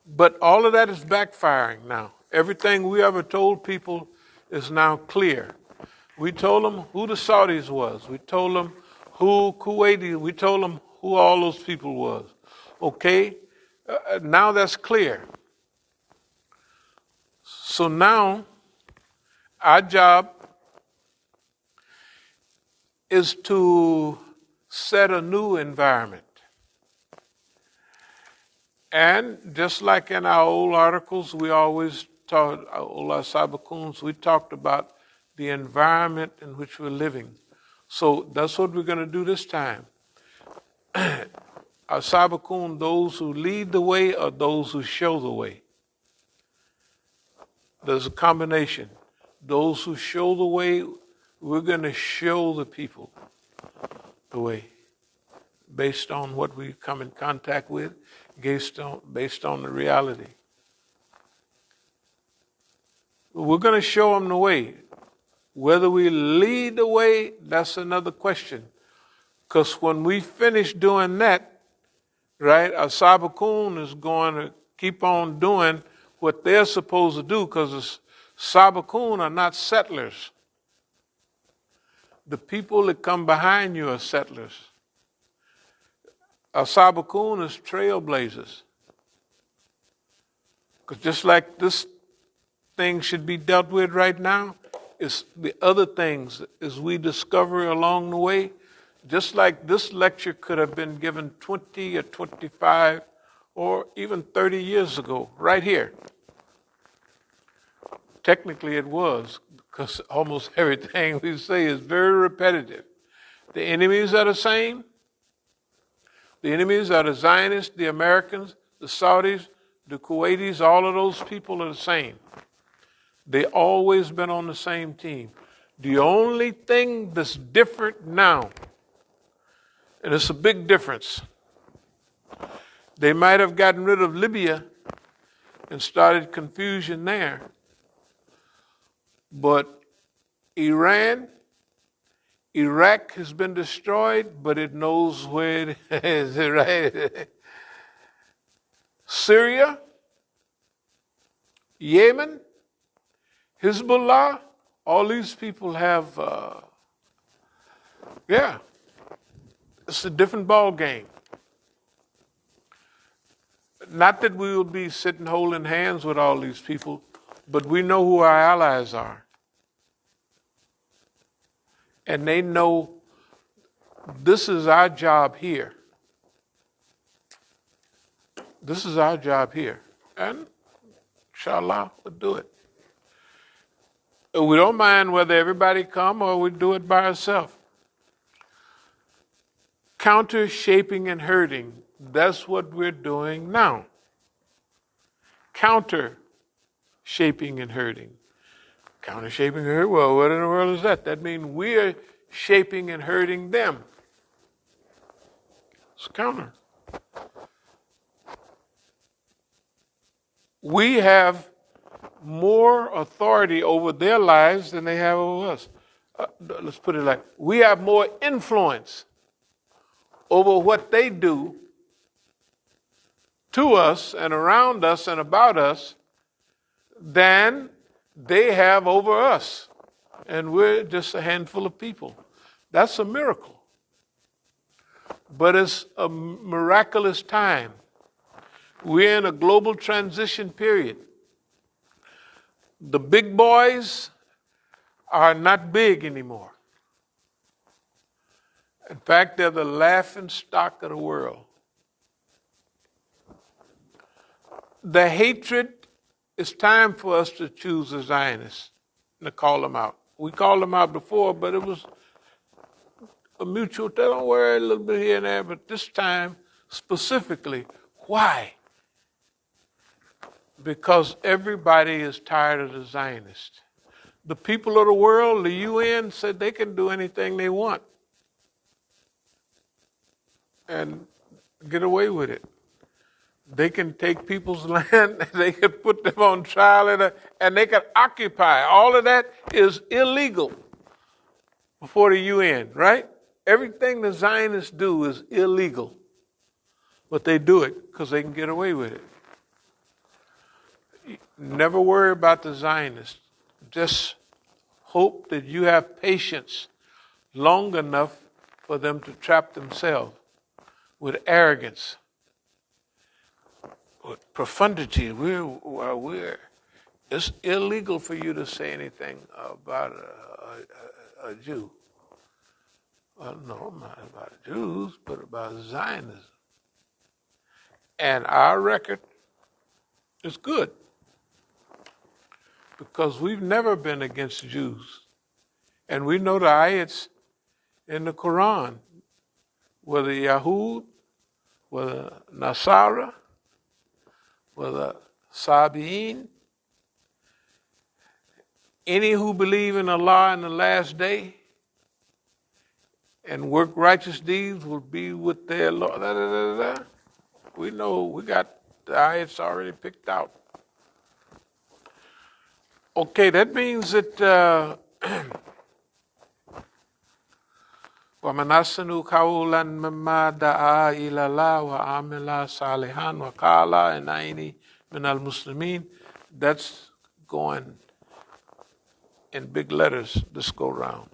[SPEAKER 1] But all of that is backfiring now. Everything we ever told people is now clear. We told them who the Saudis was. We told them who Kuwaiti. We told them who all those people was. Okay, now that's clear. So now our job is to set a new environment. And just like in our old articles, we always taught, our old As-Sabiqun, we talked about the environment in which we're living. So that's what we're going to do this time. As-Sabiqun, those who lead the way or those who show the way. There's a combination. Those who show the way, we're going to show the people the way based on what we come in contact with, based on the reality. We're going to show them the way. Whether we lead the way, that's another question. Because when we finish doing that, right, As-Sabiqun is going to keep on doing what they're supposed to do, because As-Sabiqun are not settlers. The people that come behind you are settlers. As-Sabiqun is trailblazers. Because just like this thing should be dealt with right now, it's the other things as we discover along the way. Just like this lecture could have been given 20 or 25 or even 30 years ago, right here. Technically it was, because almost everything we say is very repetitive. The enemies are the same. The enemies are the Zionists, the Americans, the Saudis, the Kuwaitis, all of those people are the same. They always been on the same team. The only thing that's different now, and it's a big difference, they might have gotten rid of Libya and started confusion there. But Iraq has been destroyed, but it knows where it is, right? Syria, Yemen, Hezbollah, all these people have, it's a different ball game. Not that we will be sitting holding hands with all these people, but we know who our allies are. And they know this is our job here. This is our job here. And inshallah, we'll do it. We don't mind whether everybody come or we do it by ourselves. Counter shaping and hurting. That's what we're doing now. Counter shaping and hurting. Counter shaping and hurting. Well, what in the world is that? That means we're shaping and hurting them. It's counter. We have more authority over their lives than they have over us. Let's put it like, we have more influence over what they do to us and around us and about us than they have over us. And we're just a handful of people. That's a miracle. But it's a miraculous time. We're in a global transition period. The big boys are not big anymore. In fact, they're the laughing stock of the world. The hatred, it's time for us to choose a Zionist and to call them out. We called them out before, but it was a mutual, don't worry, a little bit here and there, but this time specifically, why? Because everybody is tired of the Zionists. The people of the world, the UN, said they can do anything they want and get away with it. They can take people's land, they can put them on trial, and they can occupy. All of that is illegal before the UN, right? Everything the Zionists do is illegal. But they do it because they can get away with it. Never worry about the Zionists. Just hope that you have patience long enough for them to trap themselves with arrogance, with profundity. It's illegal for you to say anything about a Jew. Well, no, not about Jews, but about Zionism. And our record is good because we've never been against Jews. And we know the ayats in the Quran, whether Yahud, whether Nasara, whether Sabiqun, any who believe in Allah in the last day and work righteous deeds will be with their Lord. We know we got the ayats already picked out. Okay, that means that وَمَنْ أَحْسَنُ قَوْلًا مِمَّنْ دَعَا إِلَى اللَّهِ وَعَمِلَ صَالِحًا وَقَالَ إِنَّنِي مِنَ الْمُسْلِمِينَ. That's going in big letters this go round.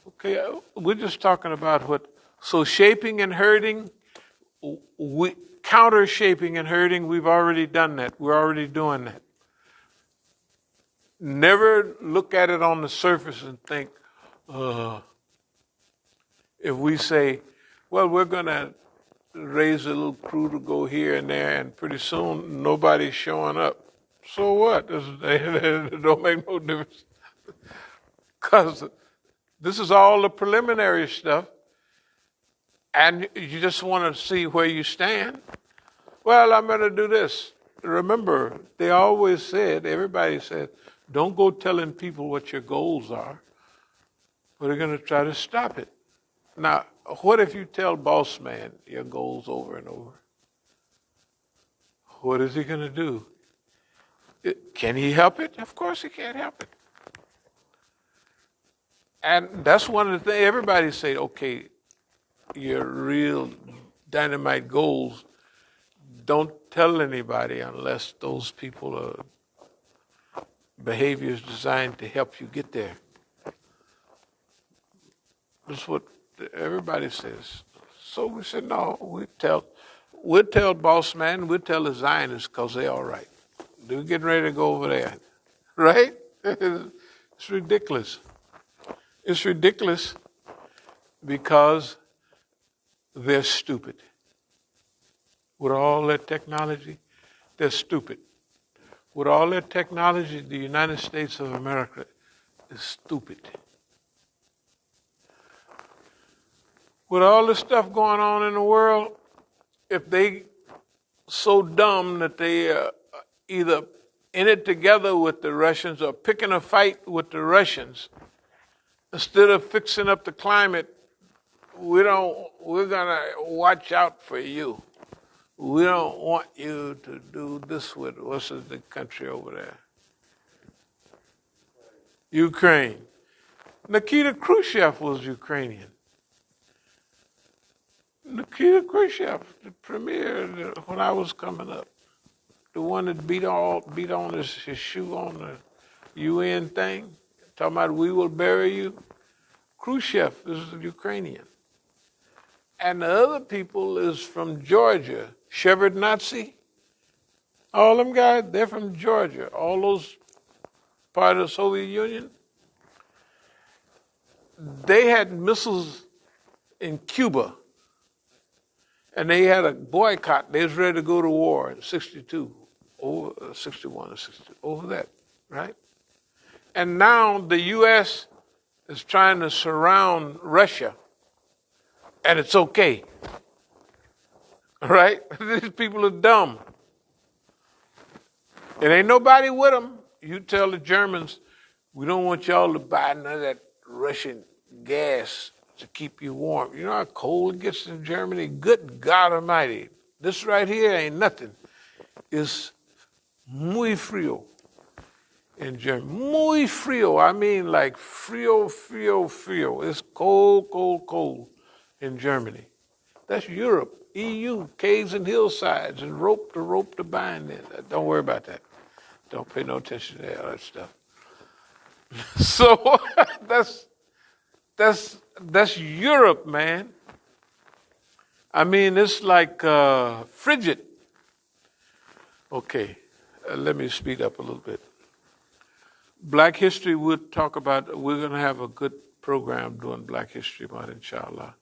[SPEAKER 1] Okay, we're just talking about what. So shaping and hurting, counter shaping and hurting, we've already done that. We're already doing that. Never look at it on the surface and think, if we say, well, we're going to raise a little crew to go here and there, and pretty soon nobody's showing up. So what? It don't make no difference. Because this is all the preliminary stuff, and you just want to see where you stand. Well, I'm going to do this. Remember, they always said, everybody said, don't go telling people what your goals are. But they're going to try to stop it. Now, what if you tell boss man your goals over and over? What is he going to do? Can he help it? Of course he can't help it. And that's one of the things, everybody say, okay, your real dynamite goals, don't tell anybody unless those people are behaviors designed to help you get there. That's what everybody says. So we said, no, we tell. We'll tell boss man, we'll tell the Zionists because they're all right. They're getting ready to go over there, right? It's ridiculous. It's ridiculous because they're stupid. With all that technology, they're stupid. With all that technology, the United States of America is stupid. With all this stuff going on in the world, if they so dumb that they either in it together with the Russians or picking a fight with the Russians, instead of fixing up the climate, we're gonna watch out for you. We don't want you to do this with what's the country over there? Ukraine. Nikita Khrushchev was Ukrainian. Nikita Khrushchev, the premier when I was coming up, the one that beat on his shoe on the UN thing, talking about we will bury you. Khrushchev is Ukrainian. And the other people is from Georgia. Shevardnadze, all them guys, they're from Georgia. All those part of the Soviet Union. They had missiles in Cuba. And they had a boycott. They was ready to go to war in 62, over 61 or 62, over that, right? And now the U.S. is trying to surround Russia, and it's okay, right? These people are dumb. It ain't nobody with them. You tell the Germans, we don't want y'all to buy none of that Russian gas to keep you warm. You know how cold it gets in Germany? Good God Almighty. This right here ain't nothing. It's muy frío in Germany. Muy frío. I mean like frío, frío, frío. It's cold, cold, cold in Germany. That's Europe, EU, caves and hillsides, and rope to bind it. Don't worry about that. Don't pay no attention to all that stuff. So that's Europe, man. I mean, it's like frigid. Okay, let me speed up a little bit. Black History, we're going to have a good program doing Black History Month, inshallah.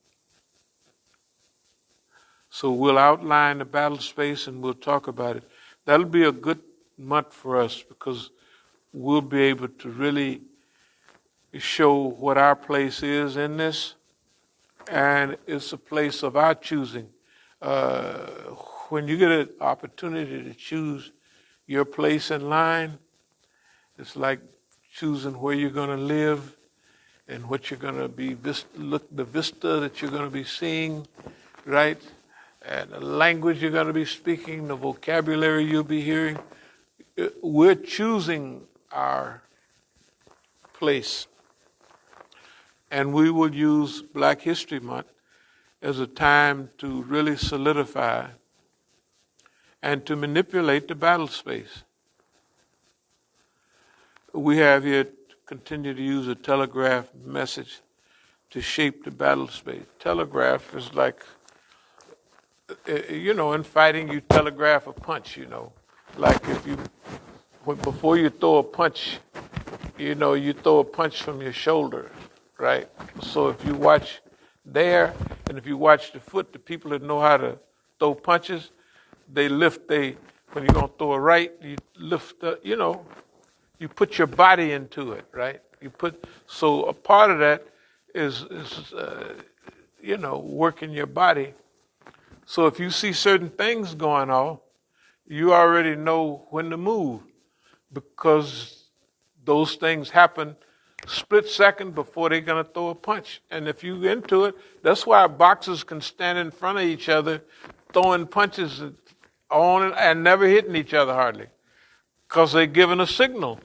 [SPEAKER 1] So we'll outline the battle space and we'll talk about it. That'll be a good month for us because we'll be able to really show what our place is in this, and it's a place of our choosing. When you get an opportunity to choose your place in line, it's like choosing where you're going to live and what you're going to be, the vista that you're going to be seeing, right? And the language you're going to be speaking, the vocabulary you'll be hearing. We're choosing our place. And we will use Black History Month as a time to really solidify and to manipulate the battle space. We have here to continue to use a telegraph message to shape the battle space. Telegraph is like, in fighting you telegraph a punch, Like before you throw a punch, you throw a punch from your shoulder, right? So if you watch there, and if you watch the foot, the people that know how to throw punches, they lift, when you're going to throw a right, you lift, you put your body into it, right? So a part of that is working your body. So if you see certain things going on, you already know when to move because those things happen split second before they're going to throw a punch. And if you into it, that's why boxers can stand in front of each other throwing punches on and never hitting each other hardly because they're giving a signal.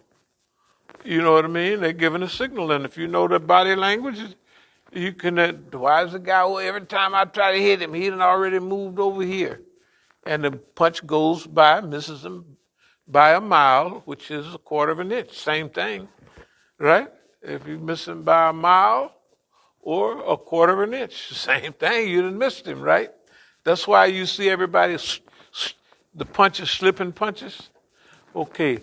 [SPEAKER 1] You know what I mean? They're giving a signal. And if you know the body language, you can, why is the guy, every time I try to hit him, he done already moved over here. And the punch goes by, misses him by a mile, which is a quarter of an inch. Same thing, right? If you miss him by a mile or a quarter of an inch, same thing, you done missed him, right? That's why you see everybody, the punches, slipping punches. Okay,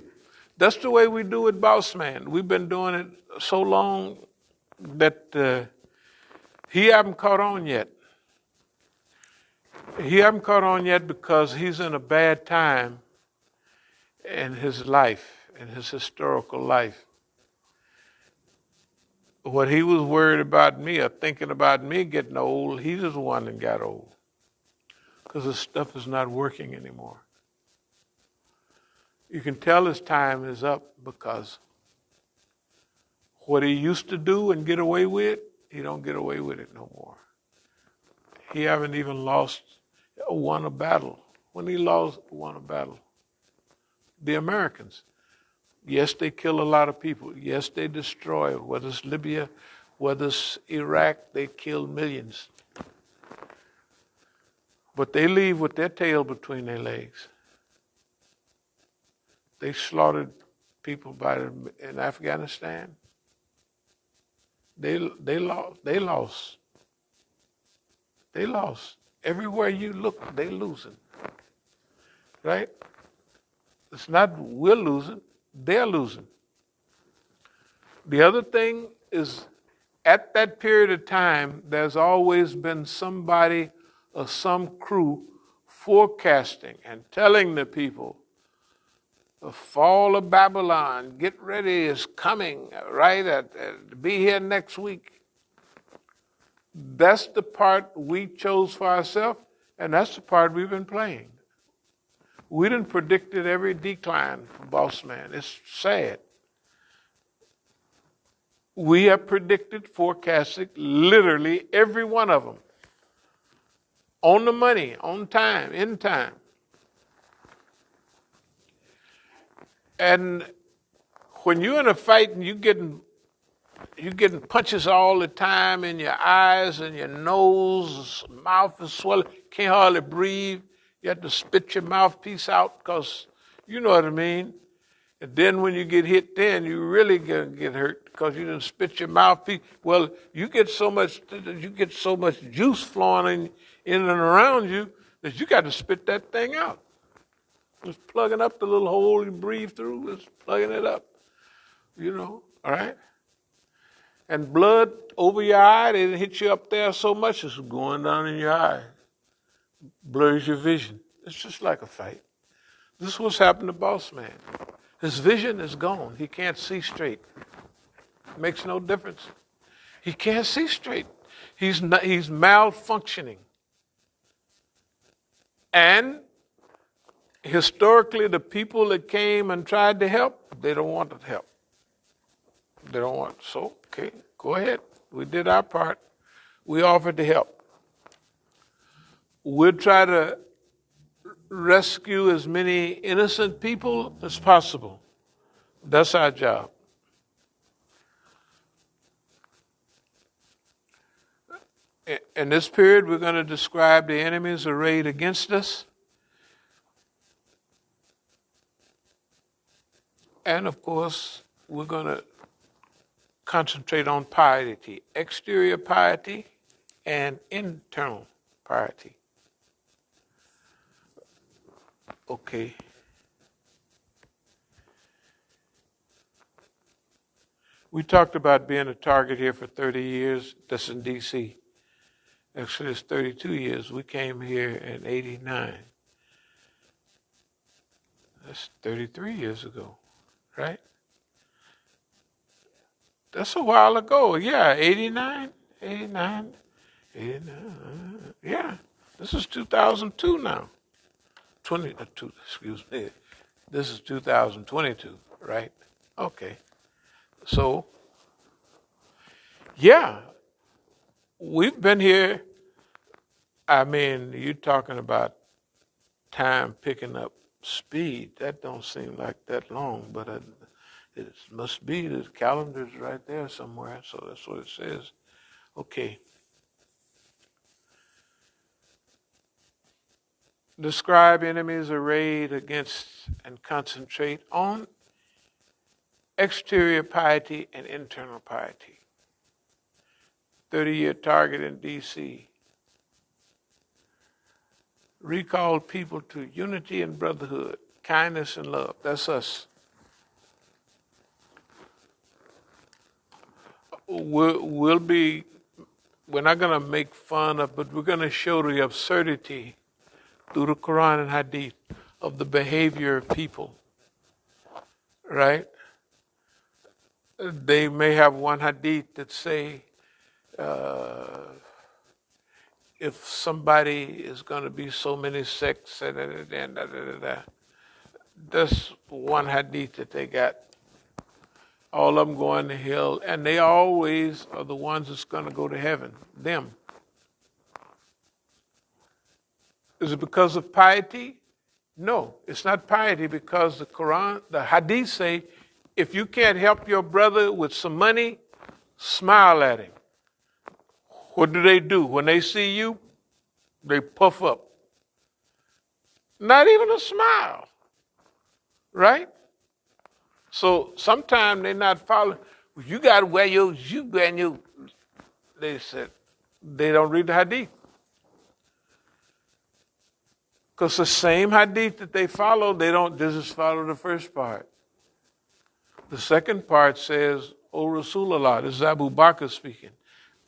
[SPEAKER 1] that's the way we do it, boss man. We've been doing it so long that he haven't caught on yet. He haven't caught on yet because he's in a bad time in his life, in his historical life. What he was worried about me or thinking about me getting old, he's the one that got old. Because his stuff is not working anymore. You can tell his time is up because what he used to do and get away with, he don't get away with it no more. He haven't even won a battle. When he won a battle, the Americans, yes, they kill a lot of people. Yes, they destroy, whether it's Libya, whether it's Iraq, they kill millions. But they leave with their tail between their legs. They slaughtered people in Afghanistan. They lost. They lost. Everywhere you look, they losing. Right? It's not we're losing, they're losing. The other thing is, at that period of time, there's always been somebody or some crew forecasting and telling the people, the fall of Babylon, get ready, is coming, right? Be here next week. That's the part we chose for ourselves, and that's the part we've been playing. We done predicted every decline for Boss Man. It's sad. We have predicted, forecasted literally every one of them. On the money, on time, in time. And when you're in a fight and you're getting punches all the time in your eyes and your nose, mouth is swelling, can't hardly breathe. You have to spit your mouthpiece out because you know what I mean. And then when you get hit, then you really gonna get hurt because you didn't spit your mouthpiece. Well, you get so much juice flowing in and around you that you got to spit that thing out. Just plugging up the little hole you breathe through, just plugging it up. All right? And blood over your eye, they didn't hit you up there so much, it's going down in your eye. Blurs your vision. It's just like a fight. This is what's happened to Boss Man. His vision is gone. He can't see straight. It makes no difference. He can't see straight. He's malfunctioning. And historically, the people that came and tried to help, they don't want to help. They don't want. So, okay, go ahead. We did our part. We offered to help. We'll try to rescue as many innocent people as possible. That's our job. In this period, we're going to describe the enemies arrayed against us. And of course, we're going to concentrate on piety, exterior piety and internal piety. Okay. We talked about being a target here for 30 years. That's in D.C. Actually, it's 32 years. We came here in 89. That's 33 years ago, right? That's a while ago. Yeah, 89. Yeah, this is 2002 now. 22, excuse me. This is 2022, right? Okay. So, yeah, we've been here. I mean, you're talking about time picking up speed. That don't seem like that long, but it must be. The calendar's right there somewhere, so that's what it says. Okay. Describe enemies arrayed against and concentrate on exterior piety and internal piety. 30-year target in D.C. recall people to unity and brotherhood, kindness and love. That's us. We're not going to make fun of, but we're going to show the absurdity through the Quran and Hadith of the behavior of people, right? They may have one Hadith that say, if somebody is going to be so many sects, that's one Hadith that they got. All of them going to hell, and they always are the ones that's going to go to heaven, them. Is it because of piety? No, it's not piety, because the Quran, the Hadith say, if you can't help your brother with some money, smile at him. What do? When they see you, they puff up. Not even a smile, right? So sometimes they're not following. You got to wear your, they said, they don't read the Hadith. Because the same Hadith that they follow, they just follow the first part. The second part says, O Rasulullah, this is Abu Bakr speaking,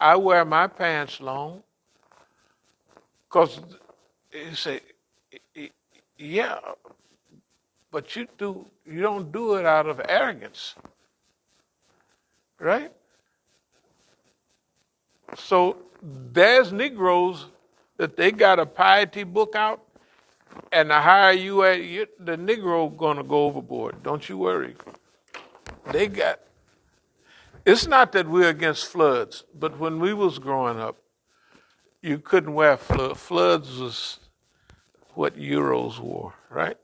[SPEAKER 1] I wear my pants long because he said, yeah, but you don't do it out of arrogance, right? So there's Negroes that they got a piety book out, and the higher you at, the Negro gonna go overboard. Don't you worry. It's not that we're against floods, but when we was growing up, you couldn't wear floods was what Euros wore, right?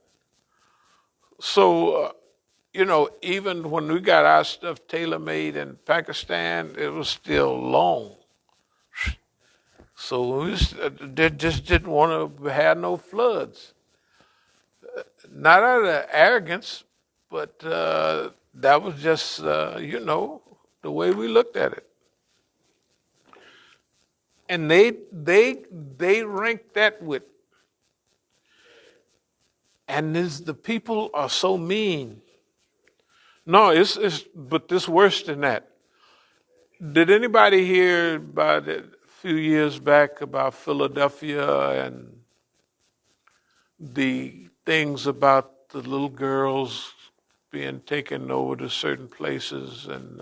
[SPEAKER 1] So, even when we got our stuff tailor-made in Pakistan, it was still long. So they just didn't want to have no floods. Not out of arrogance, but that was just, the way we looked at it. And they ranked that with, and the people are so mean. No, but it's worse than that. Did anybody hear about it a few years back about Philadelphia and the things about the little girls being taken over to certain places? And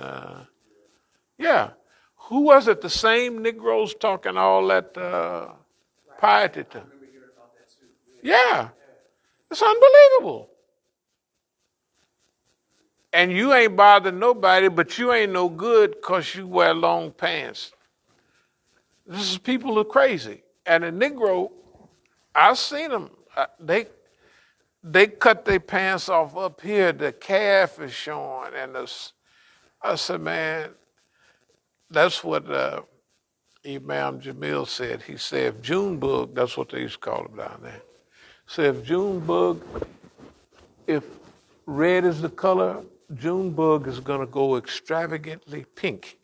[SPEAKER 1] yeah, who was it? The same Negroes talking all that piety to? Yeah, it's unbelievable. And you ain't bothering nobody, but you ain't no good because you wear long pants. This is people are crazy. And a Negro, I've seen them. They cut their pants off up here. The calf is showing. And I said, man, that's what Imam Jamil said. He said, if Junebug, that's what they used to call him down there. Said, if Junebug, if red is the color, Junebug is going to go extravagantly pink.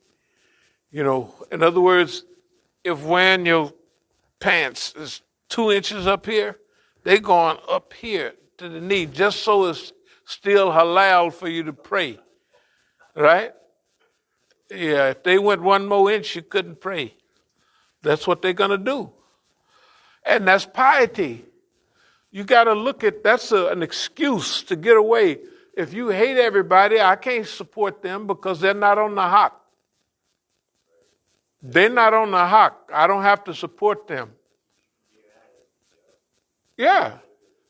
[SPEAKER 1] In other words, if wearing your pants is 2 inches up here, they going up here to the knee, just so it's still halal for you to pray, right? Yeah, if they went 1 more inch, you couldn't pray. That's what they're going to do. And that's piety. You got to look at, that's an excuse to get away. If you hate everybody, I can't support them because they're not on the haq. They're not on the haq. I don't have to support them. Yeah,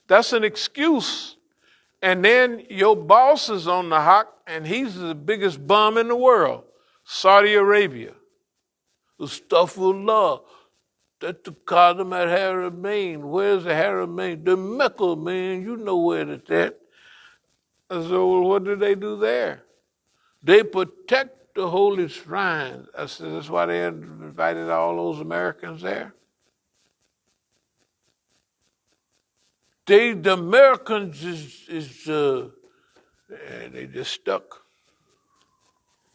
[SPEAKER 1] that's an excuse. And then your boss is on the haq, and he's the biggest bum in the world, Saudi Arabia. Astaghfirullah. That's the Qadam at Haramain. Where's the Haramain? The Mecca, man. You know where it's at. So what do they do there? They protect the holy shrines. I said, that's why they invited all those Americans there. The Americans they just stuck.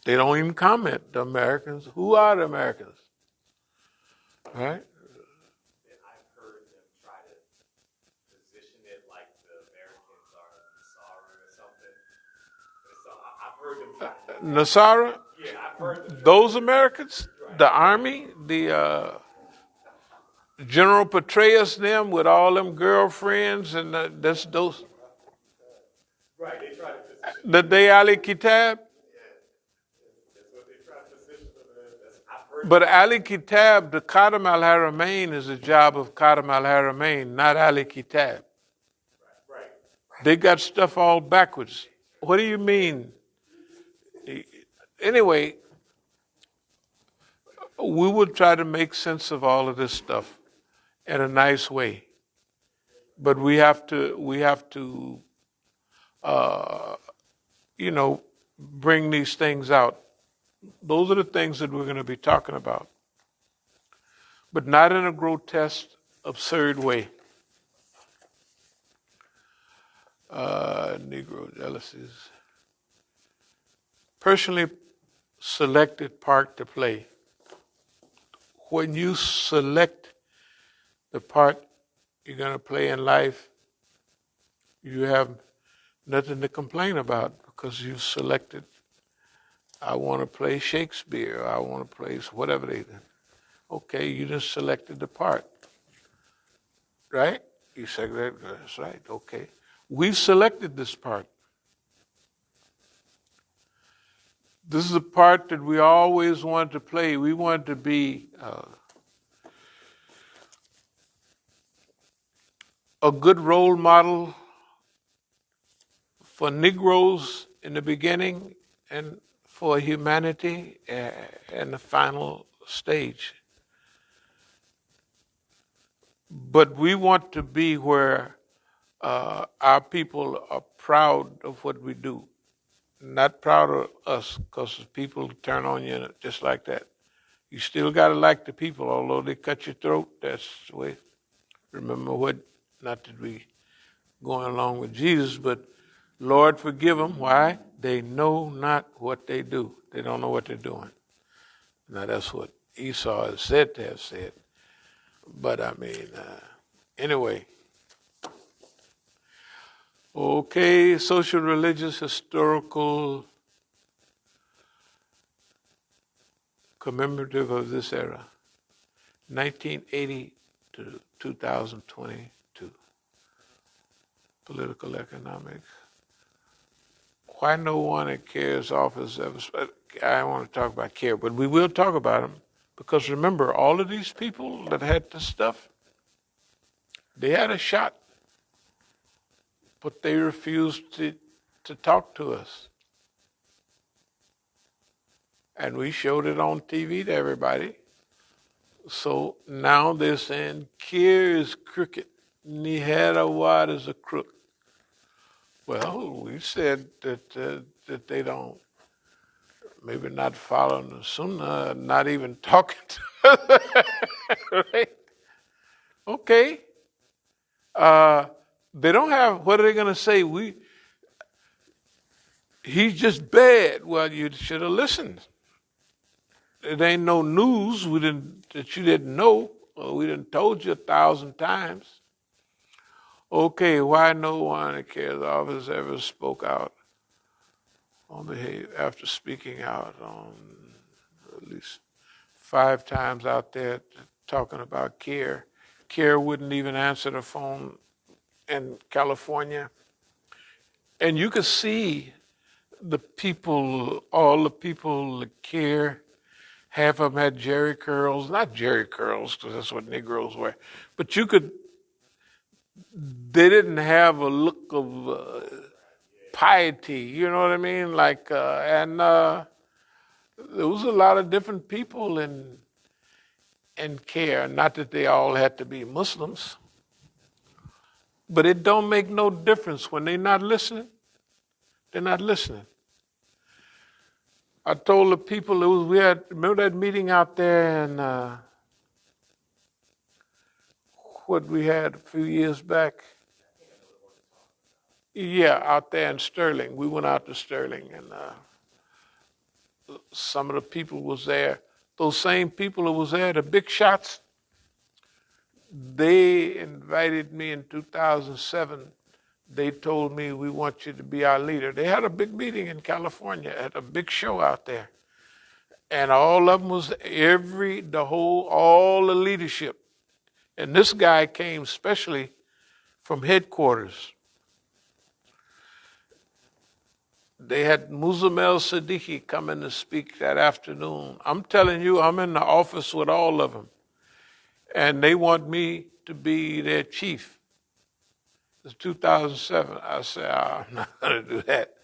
[SPEAKER 1] They don't even comment, the Americans. Who are the Americans? Right? Nasara, those Americans, the army, the General Petraeus, them with all them girlfriends, and that's those. Right, they try to position. The Day Ali Kitab. But Ali Kitab, the Khatam al Haramain is the job of Khatam al Haramain, not Ali Kitab. Right. They got stuff all backwards. What do you mean? Anyway, we would try to make sense of all of this stuff in a nice way, but we have to, bring these things out. Those are the things that we're going to be talking about, but not in a grotesque, absurd way. Negro jealousies. Personally selected part to play. When you select the part you're going to play in life, you have nothing to complain about because you've selected. I want to play Shakespeare. I want to play whatever they do. Okay, you just selected the part. Right? You said that's right. Okay. We've selected this part. This is a part that we always wanted to play. We wanted to be a good role model for Negroes in the beginning and for humanity in the final stage. But we want to be where our people are proud of what we do. Not proud of us, because people turn on you just like that. You still got to like the people, although they cut your throat. That's the way. Remember what, not that we going along with Jesus, but Lord forgive them. Why? They know not what they do. They don't know what they're doing. Now that's what Esau is said to have said. But I mean, anyway. Okay, social, religious, historical, commemorative of this era, 1980 to 2022. Political economics. Why no one in CARE's office ever, I don't want to talk about CARE, but we will talk about them, because remember, all of these people that had this stuff, they had a shot, but they refused to talk to us. And we showed it on TV to everybody. So now they're saying CARE is crooked. Niharawad is a crook. Well, we said that they don't, maybe not following the Sunnah, not even talking to us. Right? Okay. They don't have, what are they going to say? He's just bad. Well, you should have listened. It ain't no news that you didn't know, or we didn't told you 1,000 times. Okay, why no one in CARE's office ever spoke out on behavior after speaking out on at least 5 times out there talking about CARE. CARE wouldn't even answer the phone in California. And you could see the people, all the people that CARE, half of them had jerry curls, not jerry curls because that's what Negroes wear, but they didn't have a look of piety, you know what I mean? Like, and there was a lot of different people in CARE, not that they all had to be Muslims, but it don't make no difference when they're not listening. They're not listening. I told the people, remember that meeting out there in, what we had a few years back? Yeah, out there in Sterling. We went out to Sterling, and some of the people was there. Those same people who was there, the big shots, they invited me in 2007 they told me, we want you to be our leader. They had a big meeting in California at a big show out there. And all of them was all the leadership. And this guy came specially from headquarters. They had Musa Siddiqui coming to speak that afternoon. I'm telling you, I'm in the office with all of them. And they want me to be their chief. It's 2007. I said, I'm not going to do that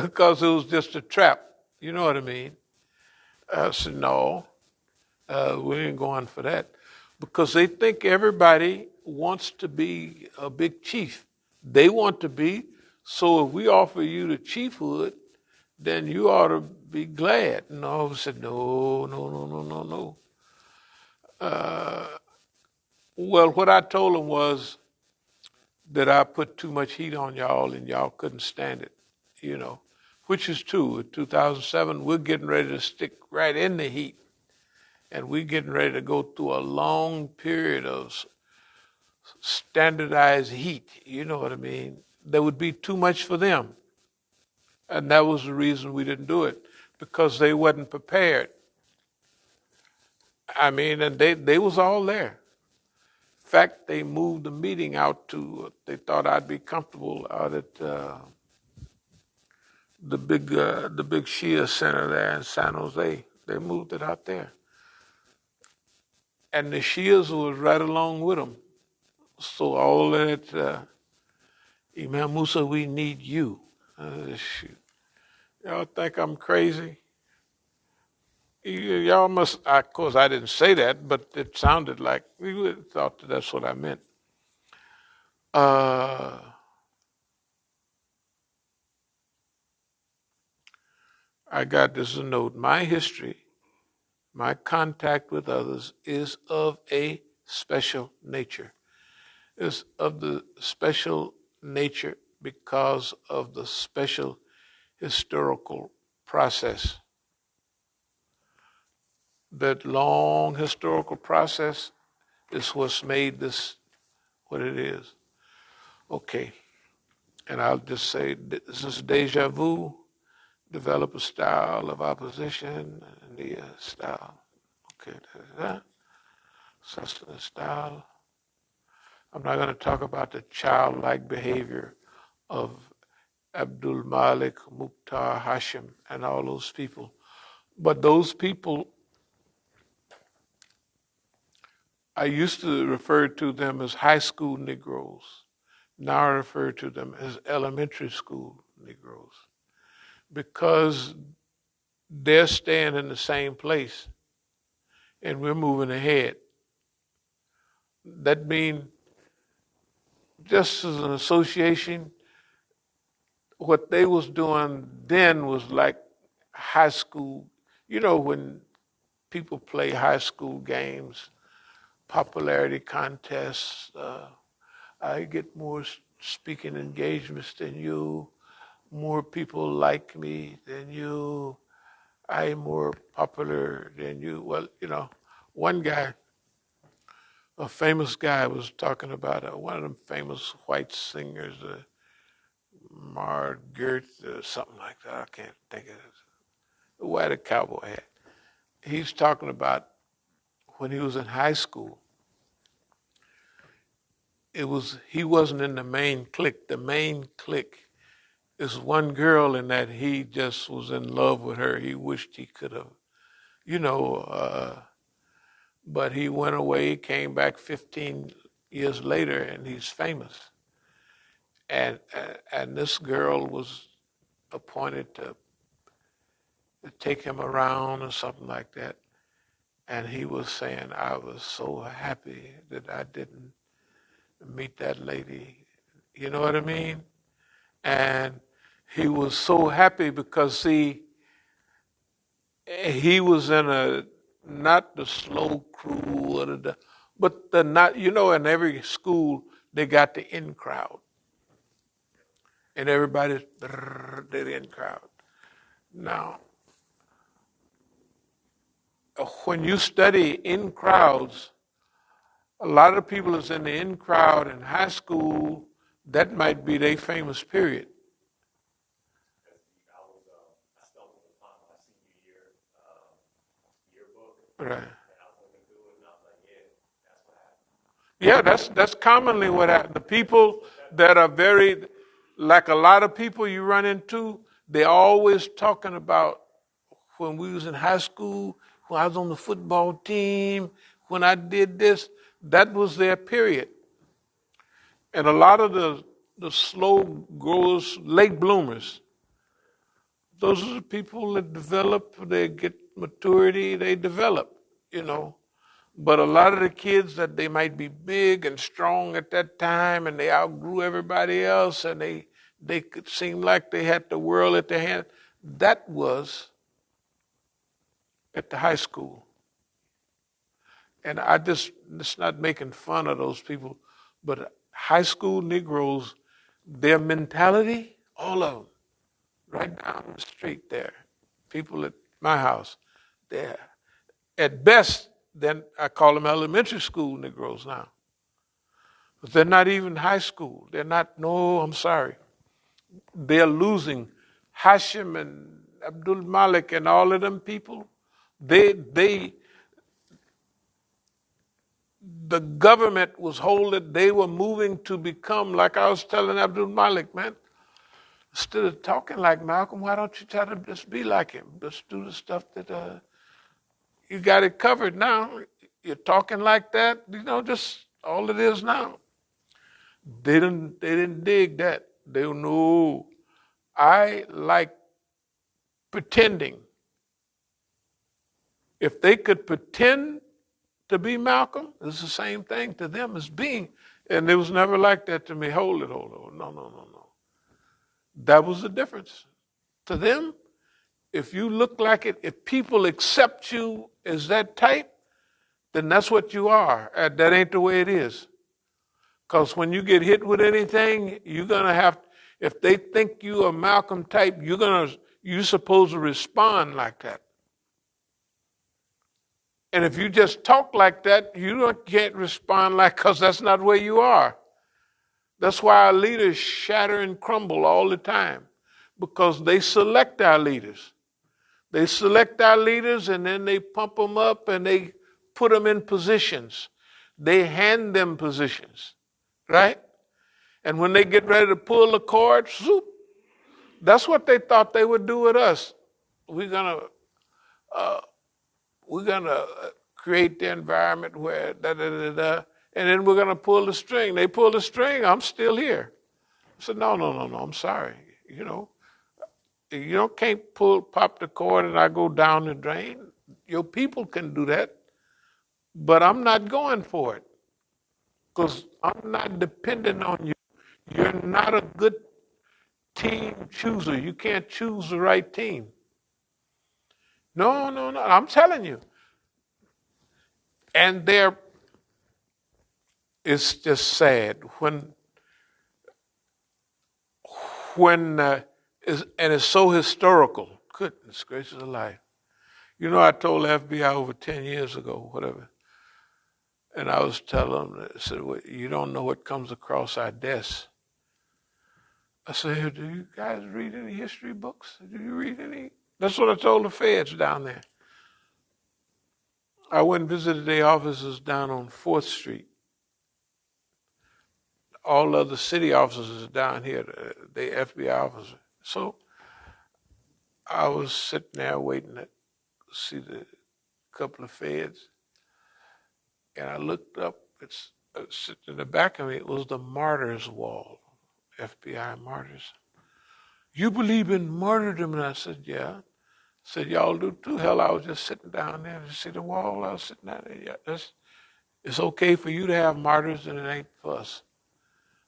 [SPEAKER 1] because it was just a trap. You know what I mean? I said, no, we ain't going for that. Because they think everybody wants to be a big chief. They want to be. So if we offer you the chiefhood, then you ought to be glad. And all said, no, no, no, no, no, no. Well, what I told them was that I put too much heat on y'all and y'all couldn't stand it, you know, which is true. In 2007, we're getting ready to stick right in the heat. And we're getting ready to go through a long period of standardized heat. You know what I mean? There would be too much for them. And that was the reason we didn't do it, because they wasn't prepared. I mean, and they was all there. In fact, they moved the meeting out to, they thought I'd be comfortable out at the big Shia center there in San Jose. They moved it out there. And the Shias was right along with them. So all that, Imam Musa, we need you. Shoot. Y'all think I'm crazy? Y'all must, of course I didn't say that, but it sounded like we thought that's what I meant. I got this note. My history, my contact with others is of a special nature. It's of the special nature because of the special historical process. That long historical process is what's made this what it is. Okay, and I'll just say this is Deja Vu. Develop a style of opposition and the style. Okay, that. Sustenance style. I'm not going to talk about the childlike behavior of Abdul Malik, Mukhtar, Hashim, and all those people. But those people, I used to refer to them as high school Negroes. Now I refer to them as elementary school Negroes because they're staying in the same place and we're moving ahead. That means just as an association, what they was doing then was like high school. You know, when people play high school games, popularity contests, I get more speaking engagements than you, more people like me than you, I'm more popular than you. Well, you know, one guy, a famous guy, was talking about one of them famous white singers, Margaret, something like that. I can't think of it. Who had a cowboy hat. He's talking about when he was in high school. He wasn't in the main clique. The main clique is one girl in that he just was in love with her. He wished he could have, you know, but he went away, came back 15 years later, and he's famous. And this girl was appointed to take him around or something like that. And he was saying, I was so happy that I didn't meet that lady. You know what I mean? And he was so happy because, see, he was in not the slow crew, but the not, you know, in every school, they got the in crowd. And everybody's the in crowd. Now, when you study in crowds, a lot of people is in the in crowd in high school, That might be their famous period.
[SPEAKER 2] I stumbled upon my senior year yearbook,
[SPEAKER 1] Right.
[SPEAKER 2] and I was looking through it, and I was like, yeah, that's what happened.
[SPEAKER 1] Yeah, that's commonly what happens. The people that are very, like a lot of people you run into, they're always talking about when we was in high school, when I was on the football team, when I did this. That was their period. And a lot of the slow growers, late bloomers, those are the people that develop, they get maturity, they develop, you know. But a lot of the kids that they might be big and strong at that time and they outgrew everybody else and they could seem like they had the world at their hand, that was at the high school. And it's not making fun of those people, but high school Negroes, their mentality, all of them, right down the street there, people at my house, they're at best, then I call them elementary school Negroes now. But they're not even high school. They're not, no, I'm sorry. They're losing Hashim and Abdul Malik and all of them people. They the government was holding, they were moving to become, like I was telling Abdul Malik, man, instead of talking like Malcolm, why don't you try to just be like him? Just do the stuff that you got it covered now. You're talking like that, just all it is now. They didn't dig that. They know I like pretending. If they could pretend to be Malcolm, it's the same thing to them as being. And it was never like that to me. Hold it. No, no, no, no. That was the difference. To them, if you look like it, if people accept you as that type, then that's what you are. That ain't the way it is. Because when you get hit with anything, you're gonna have. If they think you a Malcolm type, you're supposed to respond like that. And if you just talk like that, can't respond like, because that's not where you are. That's why our leaders shatter and crumble all the time, because they select our leaders. They select our leaders and then they pump them up and they put them in positions. They hand them positions, right? And when they get ready to pull the cord, zoop, that's what they thought they would do with us. We're gonna create the environment where da da da da, and then we're gonna pull the string. They pull the string. I'm still here. I said, no, no, no, no. I'm sorry. Can't pop the cord and I go down the drain. Your people can do that, but I'm not going for it because I'm not dependent on you. You're not a good team chooser. You can't choose the right team. No, no, no. I'm telling you. And it's just sad when and it's so historical. Goodness gracious alive. I told the FBI over 10 years ago, whatever, and I was telling them, I said, well, you don't know what comes across our desks. I said, do you guys read any history books? Do you read any? That's what I told the feds down there. I went and visited their offices down on 4th Street. All other city offices are down here, the FBI officers. So I was sitting there waiting to see the couple of feds, and I looked up. It's sitting in the back of me. It was the martyrs wall, FBI martyrs. You believe in martyrdom? And I said, yeah. I said, y'all do too. Hell, I was just sitting down there to see the wall. I was sitting down there. Yeah, it's okay for you to have martyrs, and it ain't for us.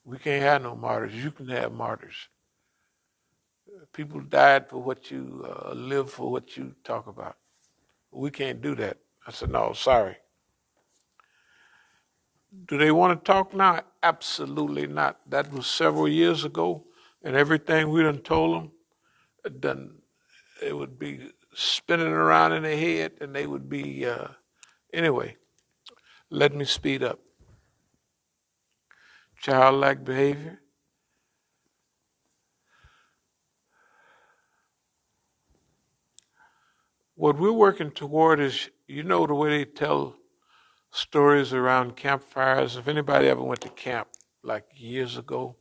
[SPEAKER 1] We can't have no martyrs. You can have martyrs. People died for what you live for, what you talk about. We can't do that. I said, no, sorry. Do they want to talk now? Absolutely not. That was several years ago, and everything we done told them, it would be spinning around in their head, and they would be, anyway, let me speed up. Childlike behavior. What we're working toward is, you know, the way they tell stories around campfires. If anybody ever went to camp, like years ago,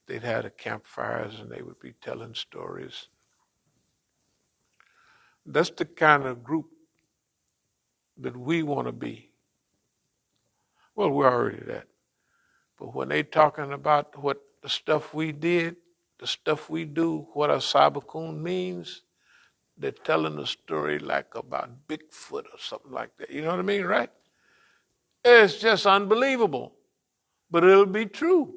[SPEAKER 1] they'd had a campfires and they would be telling stories. That's the kind of group that we want to be. Well, we're already that. But when they talking about what the stuff we did, the stuff we do, what As-Sabiqun means, they're telling a story like about Bigfoot or something like that. You know what I mean, right? It's just unbelievable, but it'll be true.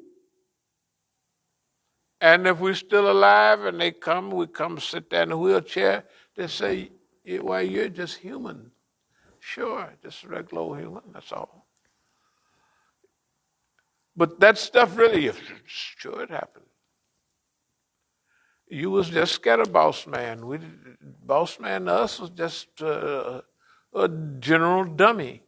[SPEAKER 1] And if we're still alive and they come, we come sit there in a wheelchair, they say, well, you're just human. Sure, just a regular old human, that's all. But that stuff really, sure, it happened. You was just scared of boss man. Boss man to us was just a general dummy.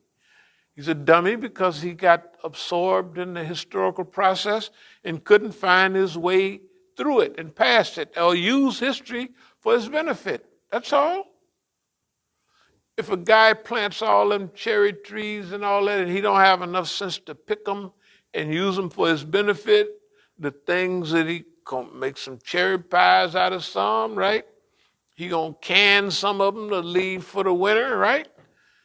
[SPEAKER 1] He's a dummy because he got absorbed in the historical process and couldn't find his way through it and past it or use history for his benefit. That's all. If a guy plants all them cherry trees and all that and he don't have enough sense to pick them and use them for his benefit, the things that he gonna make some cherry pies out of some, right? He gonna can some of them to leave for the winter, right?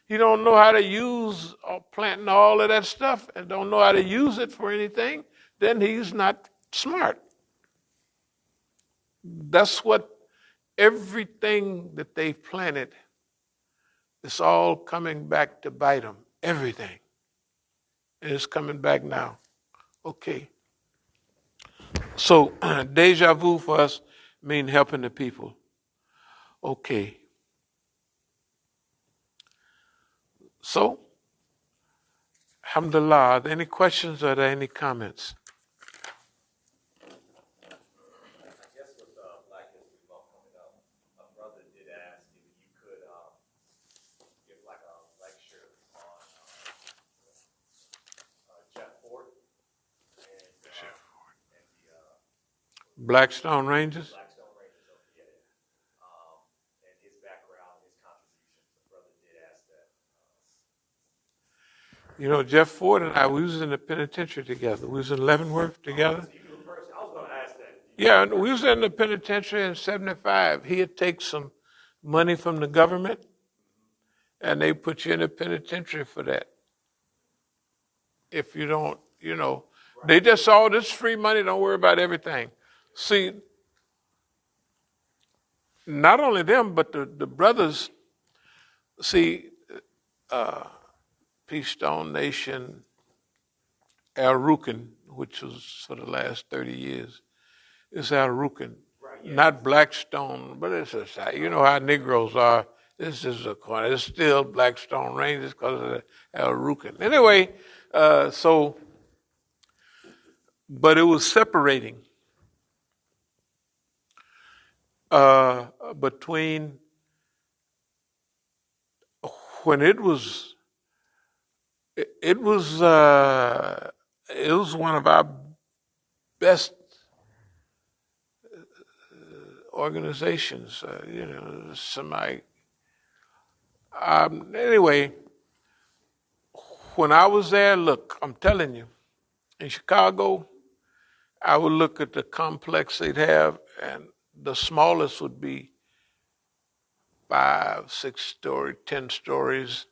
[SPEAKER 1] He don't know how to use planting all of that stuff and don't know how to use it for anything, then he's not smart. That's what everything that they've planted, it's all coming back to bite them. Everything. And it's coming back now. Okay. So deja vu for us means helping the people. Okay. So, alhamdulillah, are there any questions or are there any comments?
[SPEAKER 2] I guess with Black History Month coming up, a brother did ask if you could give like a lecture on Jeff Ford and the
[SPEAKER 1] Blackstone Rangers?
[SPEAKER 2] Blackstone Rangers of and his background, his contributions. The brother did ask that.
[SPEAKER 1] You know, Jeff Ford and I, we was in the penitentiary together. We was in Leavenworth together.
[SPEAKER 2] So you do it first. I was going to ask that.
[SPEAKER 1] Yeah, and we was in the penitentiary in 75. He'd take some money from the government and they put you in the penitentiary for that. If you don't, you know, they just all this free money, don't worry about everything. See, not only them, but the brothers, see, Peace Stone Nation, Al Rukin, which was for the last 30 years, is Al Rukin. Right, yes. Not Blackstone, but it's just, you know how Negroes are. This is a corner. It's still Blackstone Rangers because of Al Rukin. Anyway, but it was separating between when it was one of our best organizations, you know, anyway, when I was there, look, I'm telling you, in Chicago, I would look at the complex they'd have, and the smallest would be 5, 6 story, 10 stories,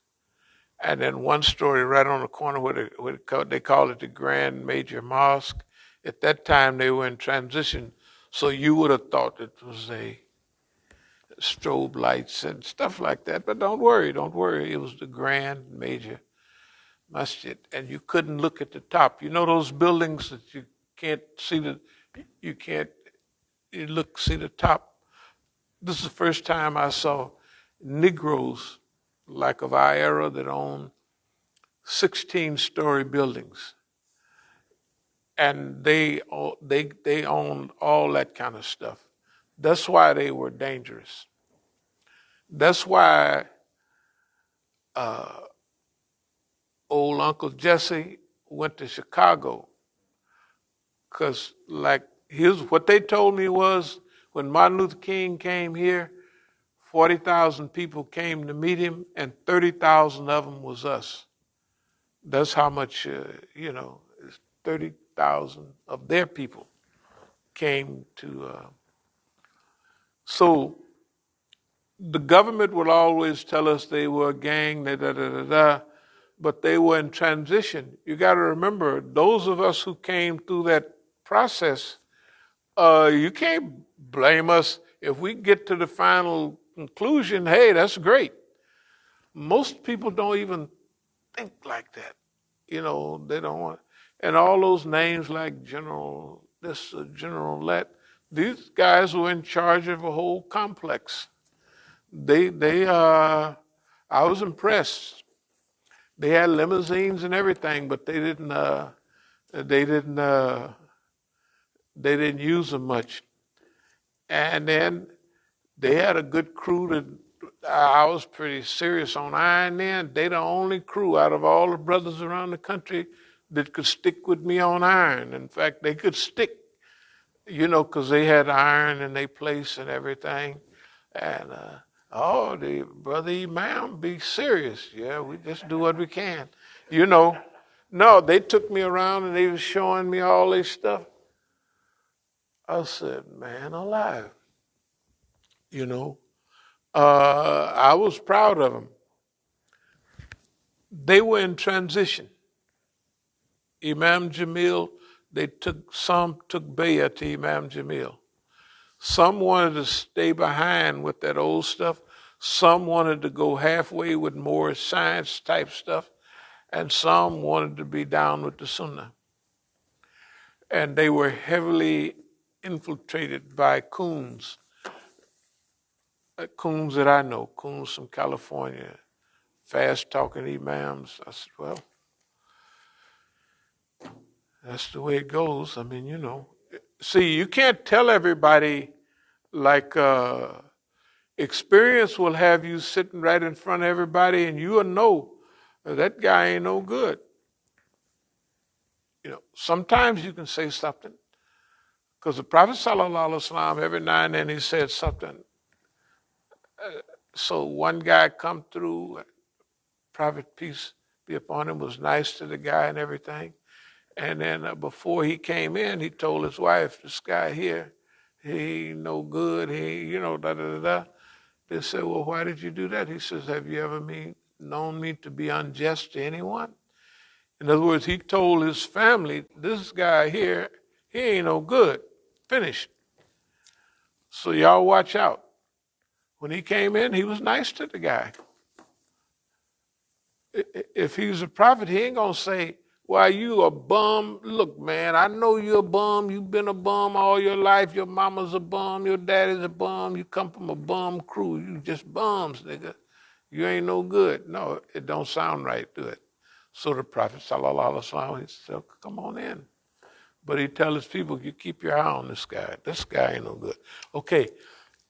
[SPEAKER 1] and then one story right on the corner where they call it the Grand Major Mosque. At that time, they were in transition, so you would have thought it was a strobe lights and stuff like that. But don't worry. It was the Grand Major Masjid, and you couldn't look at the top. You know those buildings that you can't see see the top. This is the first time I saw Negroes like of our era that own 16-story buildings, and they owned all that kind of stuff. That's why they were dangerous. That's why old Uncle Jesse went to Chicago, because what they told me was when Martin Luther King came here 40,000 people came to meet him, and 30,000 of them was us. That's how much, 30,000 of their people came to. So the government will always tell us they were a gang, but they were in transition. You got to remember, those of us who came through that process, you can't blame us if we get to the final conclusion. Hey, that's great. Most people don't even think like that. They don't want. And all those names like General this, General that, these guys were in charge of a whole complex. I was impressed. They had limousines and everything, but they didn't, they didn't use them much. And then they had a good crew that I was pretty serious on iron then. They the only crew out of all the brothers around the country that could stick with me on iron. In fact, they could stick, because they had iron in their place and everything. And, the brother Imam, be serious. Yeah, we just do what we can. No, they took me around and they was showing me all this stuff. I said, man alive, I was proud of them. They were in transition. Imam Jamil, some took bayah to Imam Jamil. Some wanted to stay behind with that old stuff. Some wanted to go halfway with more science type stuff. And some wanted to be down with the Sunnah. And they were heavily infiltrated by coons. Coons that I know, coons from California, fast-talking imams. I said, well, that's the way it goes. I mean, See, you can't tell everybody, like, experience will have you sitting right in front of everybody and you will know that guy ain't no good. Sometimes you can say something. Because the Prophet ﷺ, every now and then he said something. So one guy come through, Prophet, peace be upon him, was nice to the guy and everything. And then before he came in, he told his wife, this guy here, he ain't no good, da-da-da-da. They said, well, why did you do that? He says, have you ever known me to be unjust to anyone? In other words, he told his family, this guy here, he ain't no good. Finished. So y'all watch out. When he came in, he was nice to the guy. If he was a prophet, he ain't going to say, why, you a bum? Look, man, I know you're a bum. You've been a bum all your life. Your mama's a bum. Your daddy's a bum. You come from a bum crew. You just bums, nigga. You ain't no good. No, it don't sound right, do it? So the Prophet, sallallahu alaihi wasallam, he said, come on in. But he tell his people, you keep your eye on this guy. This guy ain't no good. Okay.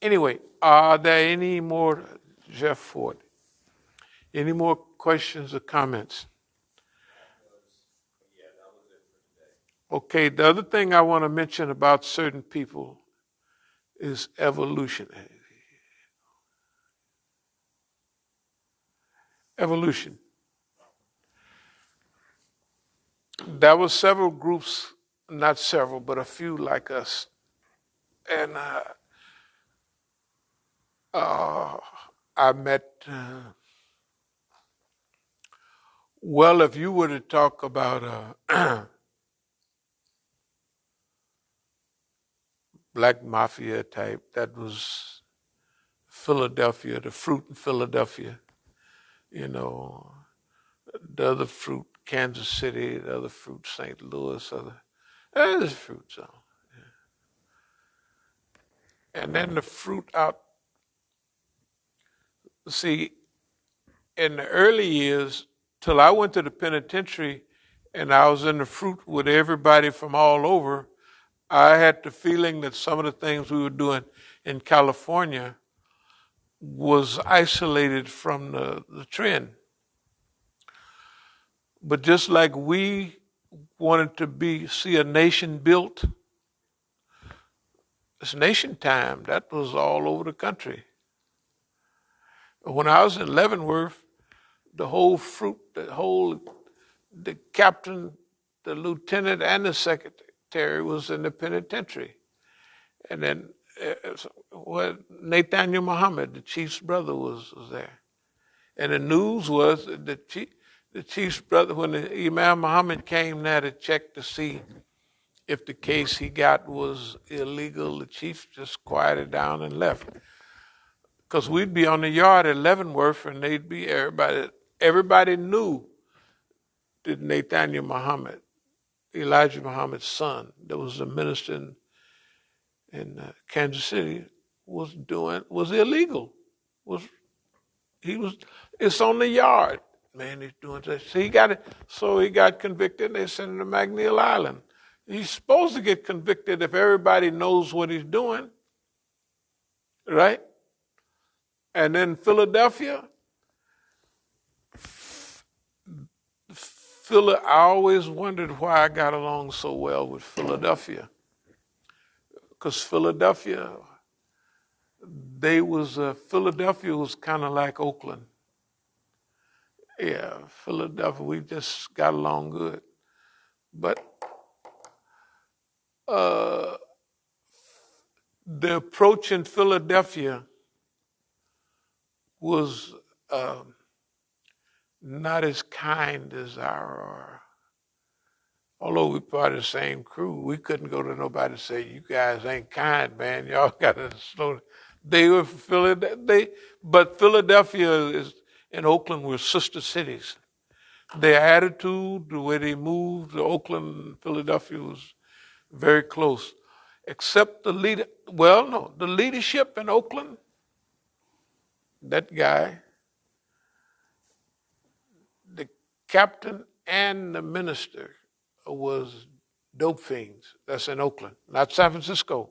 [SPEAKER 1] Anyway, are there any more, Jeff Ford, any more questions or comments?
[SPEAKER 2] That was it for today.
[SPEAKER 1] Okay, the other thing I want to mention about certain people is evolution. Evolution. There were several groups, not several, but a few like us. And I met, well, if you were to talk about black mafia type, that was Philadelphia, the fruit in Philadelphia, the other fruit, Kansas City, the other fruit, St. Louis, there's fruit zone. Yeah. And then the fruit out, see, in the early years, till I went to the penitentiary and I was in the fruit with everybody from all over, I had the feeling that some of the things we were doing in California was isolated from the trend. But just like we wanted to see a nation built, it's nation time. That was all over the country. When I was in Leavenworth, the captain, the lieutenant, and the secretary was in the penitentiary. And then Nathaniel Muhammad, the chief's brother, was there. And the news was that the chief's brother, when the Imam Muhammad came there to check to see if the case he got was illegal, the chief just quieted down and left. Because we'd be on the yard at Leavenworth and they'd be everybody knew that Nathaniel Muhammad, Elijah Muhammad's son, that was a minister in Kansas City, was illegal. It's on the yard. Man, he's doing that. So he got convicted and they sent him to McNeil Island. He's supposed to get convicted if everybody knows what he's doing, right? And then Philadelphia, I always wondered why I got along so well with Philadelphia. Because Philadelphia was kind of like Oakland. Yeah, Philadelphia, we just got along good. But the approach in Philadelphia was not as kind as although we part of the same crew, we couldn't go to nobody and say, you guys ain't kind, man. Y'all got to slow. They were but Philadelphia and Oakland were sister cities. Their attitude, the way they moved, Oakland and Philadelphia was very close. Except the leadership in Oakland, that guy, the captain and the minister was dope fiends. That's in Oakland, not San Francisco.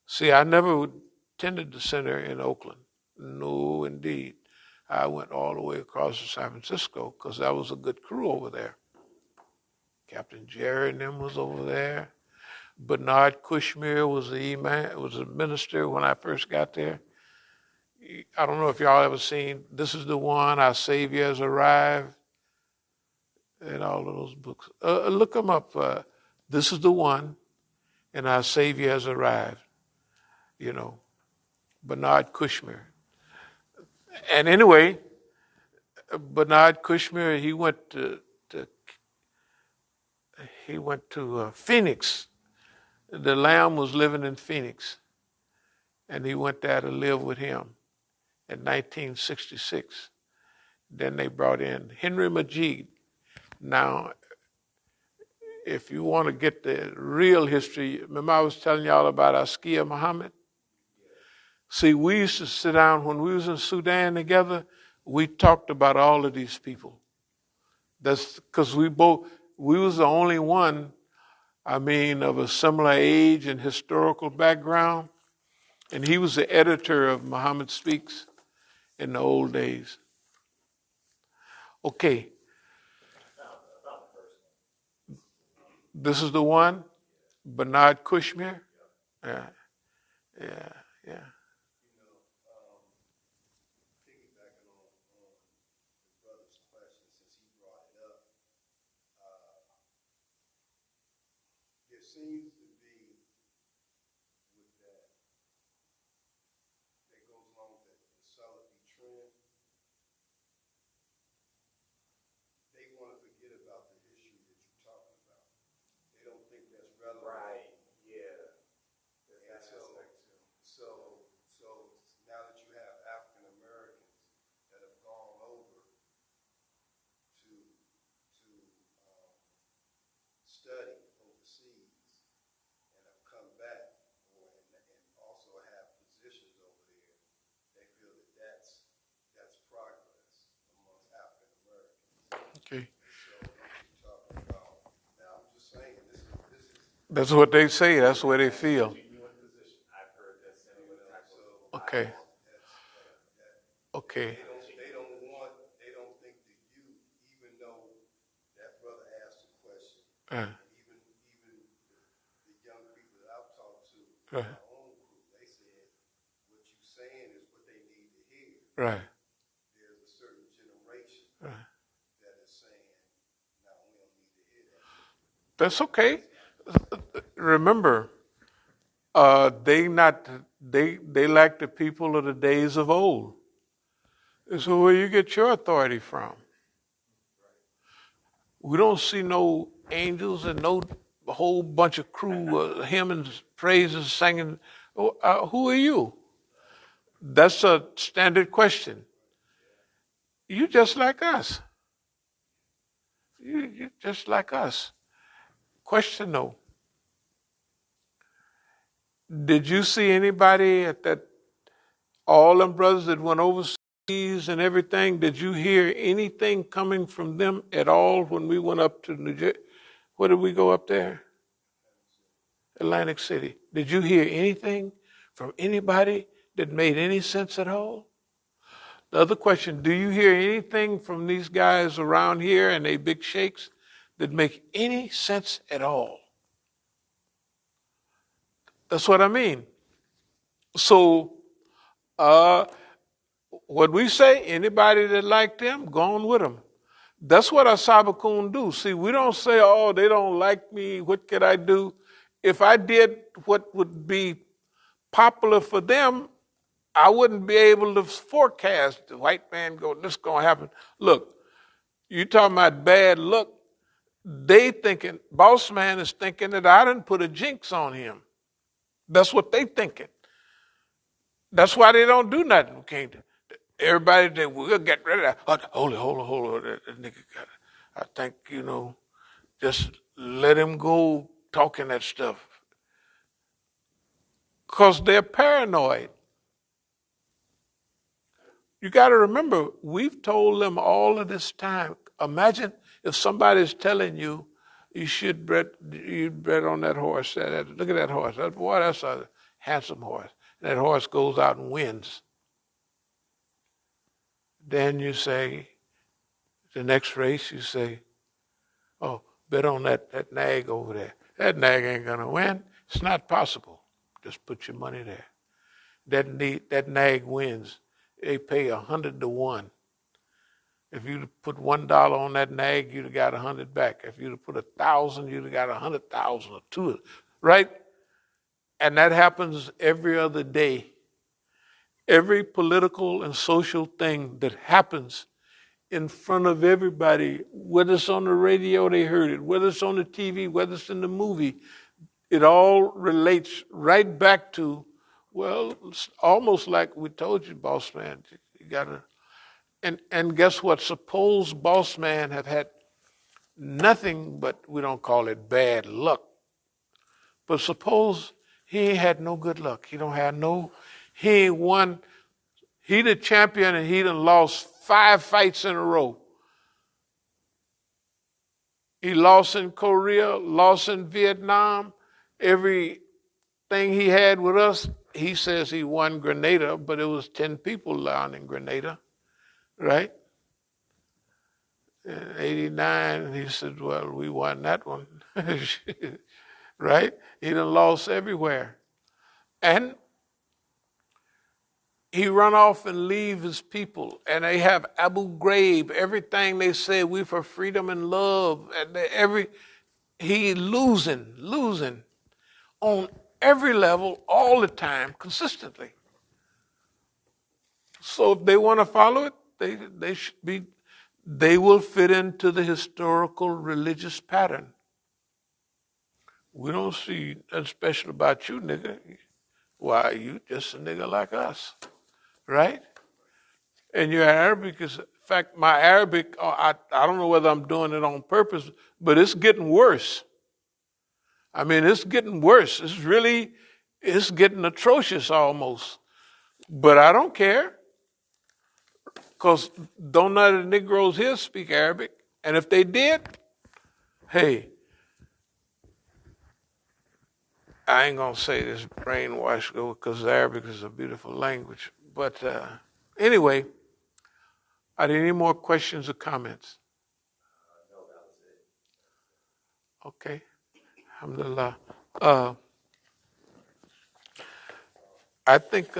[SPEAKER 1] See, I never attended the center in Oakland. No, indeed. I went all the way across to San Francisco because that was a good crew over there. Captain Jerry and them was over there. Bernard Kushmir was the imam, was a minister when I first got there. I don't know if y'all ever seen This Is the One, Our Savior Has Arrived, and all of those books. Look them up. This Is the One, and Our Savior Has Arrived. You know, Bernard Kushmir. And anyway, Bernard Kushmir, he went to Phoenix. The Lamb was living in Phoenix, and he went there to live with him in 1966. Then they brought in Henry Masjid. Now, if you want to get the real history, remember I was telling y'all about Askia Muhammad? See, we used to sit down when we was in Sudan together, we talked about all of these people. That's because we was the only one, of a similar age and historical background. And he was the editor of Muhammad Speaks in the old days. Okay. This is the one? Bernard Kushmir? Yeah.
[SPEAKER 3] Piggybacking on the brother's question, since he brought it up, there seems to be with that goes along with the Salafi trend. They want to forget about the issue that you're talking about. They don't think that's relevant.
[SPEAKER 2] Right. Yeah.
[SPEAKER 3] And so now that you have African Americans that have gone over to study overseas and have come back and also have positions over there, they feel that that's progress amongst African Americans.
[SPEAKER 1] Okay.
[SPEAKER 3] So you're talking about, now I'm just saying, this is
[SPEAKER 1] That's what they say. That's where they feel.
[SPEAKER 2] I've heard that similar type of.
[SPEAKER 1] Okay. Okay.
[SPEAKER 3] They don't think that you, even though that brother asked a question, even the young people that I've talked to in my own group, they said what you're saying is what they need to hear.
[SPEAKER 1] Right. That's okay. Remember, they like the people of the days of old. So where you get your authority from? We don't see no angels and no whole bunch of crew hymns, praises, singing. Who are you? That's a standard question. You just like us. You just like us. Question though. Did you see anybody at that, all them brothers that went overseas and everything, did you hear anything coming from them at all when we went up to New Jersey? Where did we go up there? Atlantic City. Did you hear anything from anybody that made any sense at all? The other question, do you hear anything from these guys around here and they big sheikhs that make any sense at all? That's what I mean. So, uh, what we say, anybody that like them, go on with them. That's what As-Sabiqun do. See, we don't say, oh, they don't like me, what could I do? If I did what would be popular for them, I wouldn't be able to forecast the white man go, this is going to happen. Look, you talking about bad luck. They thinking, boss man is thinking that I didn't put a jinx on him. That's what they thinking. That's why they don't do nothing. We can't. Everybody, they will get rid of that. Hold on. That nigga got it. I think, just let him go talking that stuff. Because they're paranoid. You got to remember, we've told them all of this time. Imagine if somebody's telling you, you bet on that horse. Look at that horse. Boy, that's a handsome horse. And that horse goes out and wins. Then you say, the next race, you say, oh, bet on that nag over there. That nag ain't going to win. It's not possible. Just put your money there. That nag wins. They pay 100 to 1. If you'd put $1 on that nag, you'd have got 100 back. If you'd have put 1,000, you'd have got 100,000 or two, right? And that happens every other day. Every political and social thing that happens in front of everybody, whether it's on the radio, they heard it, whether it's on the TV, whether it's in the movie, it all relates right back to, well, it's almost like we told you, boss man, you gotta, and guess what? Suppose boss man have had nothing but, we don't call it bad luck, but suppose he ain't had no good luck. He don't have no, he ain't won, he the champion and he done lost 5 fights in a row. He lost in Korea, lost in Vietnam. Everything he had with us, he says he won Grenada, but it was 10 people down in Grenada, right? In 89, he said, well, we won that one, right? He done lost everywhere. And he run off and leave his people, and they have Abu Ghraib, everything they say, we for freedom and love, and he losing on every level, all the time, consistently. So if they want to follow it, they should be, they will fit into the historical religious pattern. We don't see nothing special about you, nigga. Why, you just a nigga like us, right? And your Arabic is, in fact, my Arabic, I don't know whether I'm doing it on purpose, but it's getting worse. I mean, it's getting worse. It's getting atrocious almost. But I don't care, because don't none of the Negroes here speak Arabic. And if they did, hey, I ain't going to say this brainwash because Arabic is a beautiful language. But anyway, are there any more questions or comments?
[SPEAKER 2] No, that was it.
[SPEAKER 1] Okay. Alhamdulillah. I think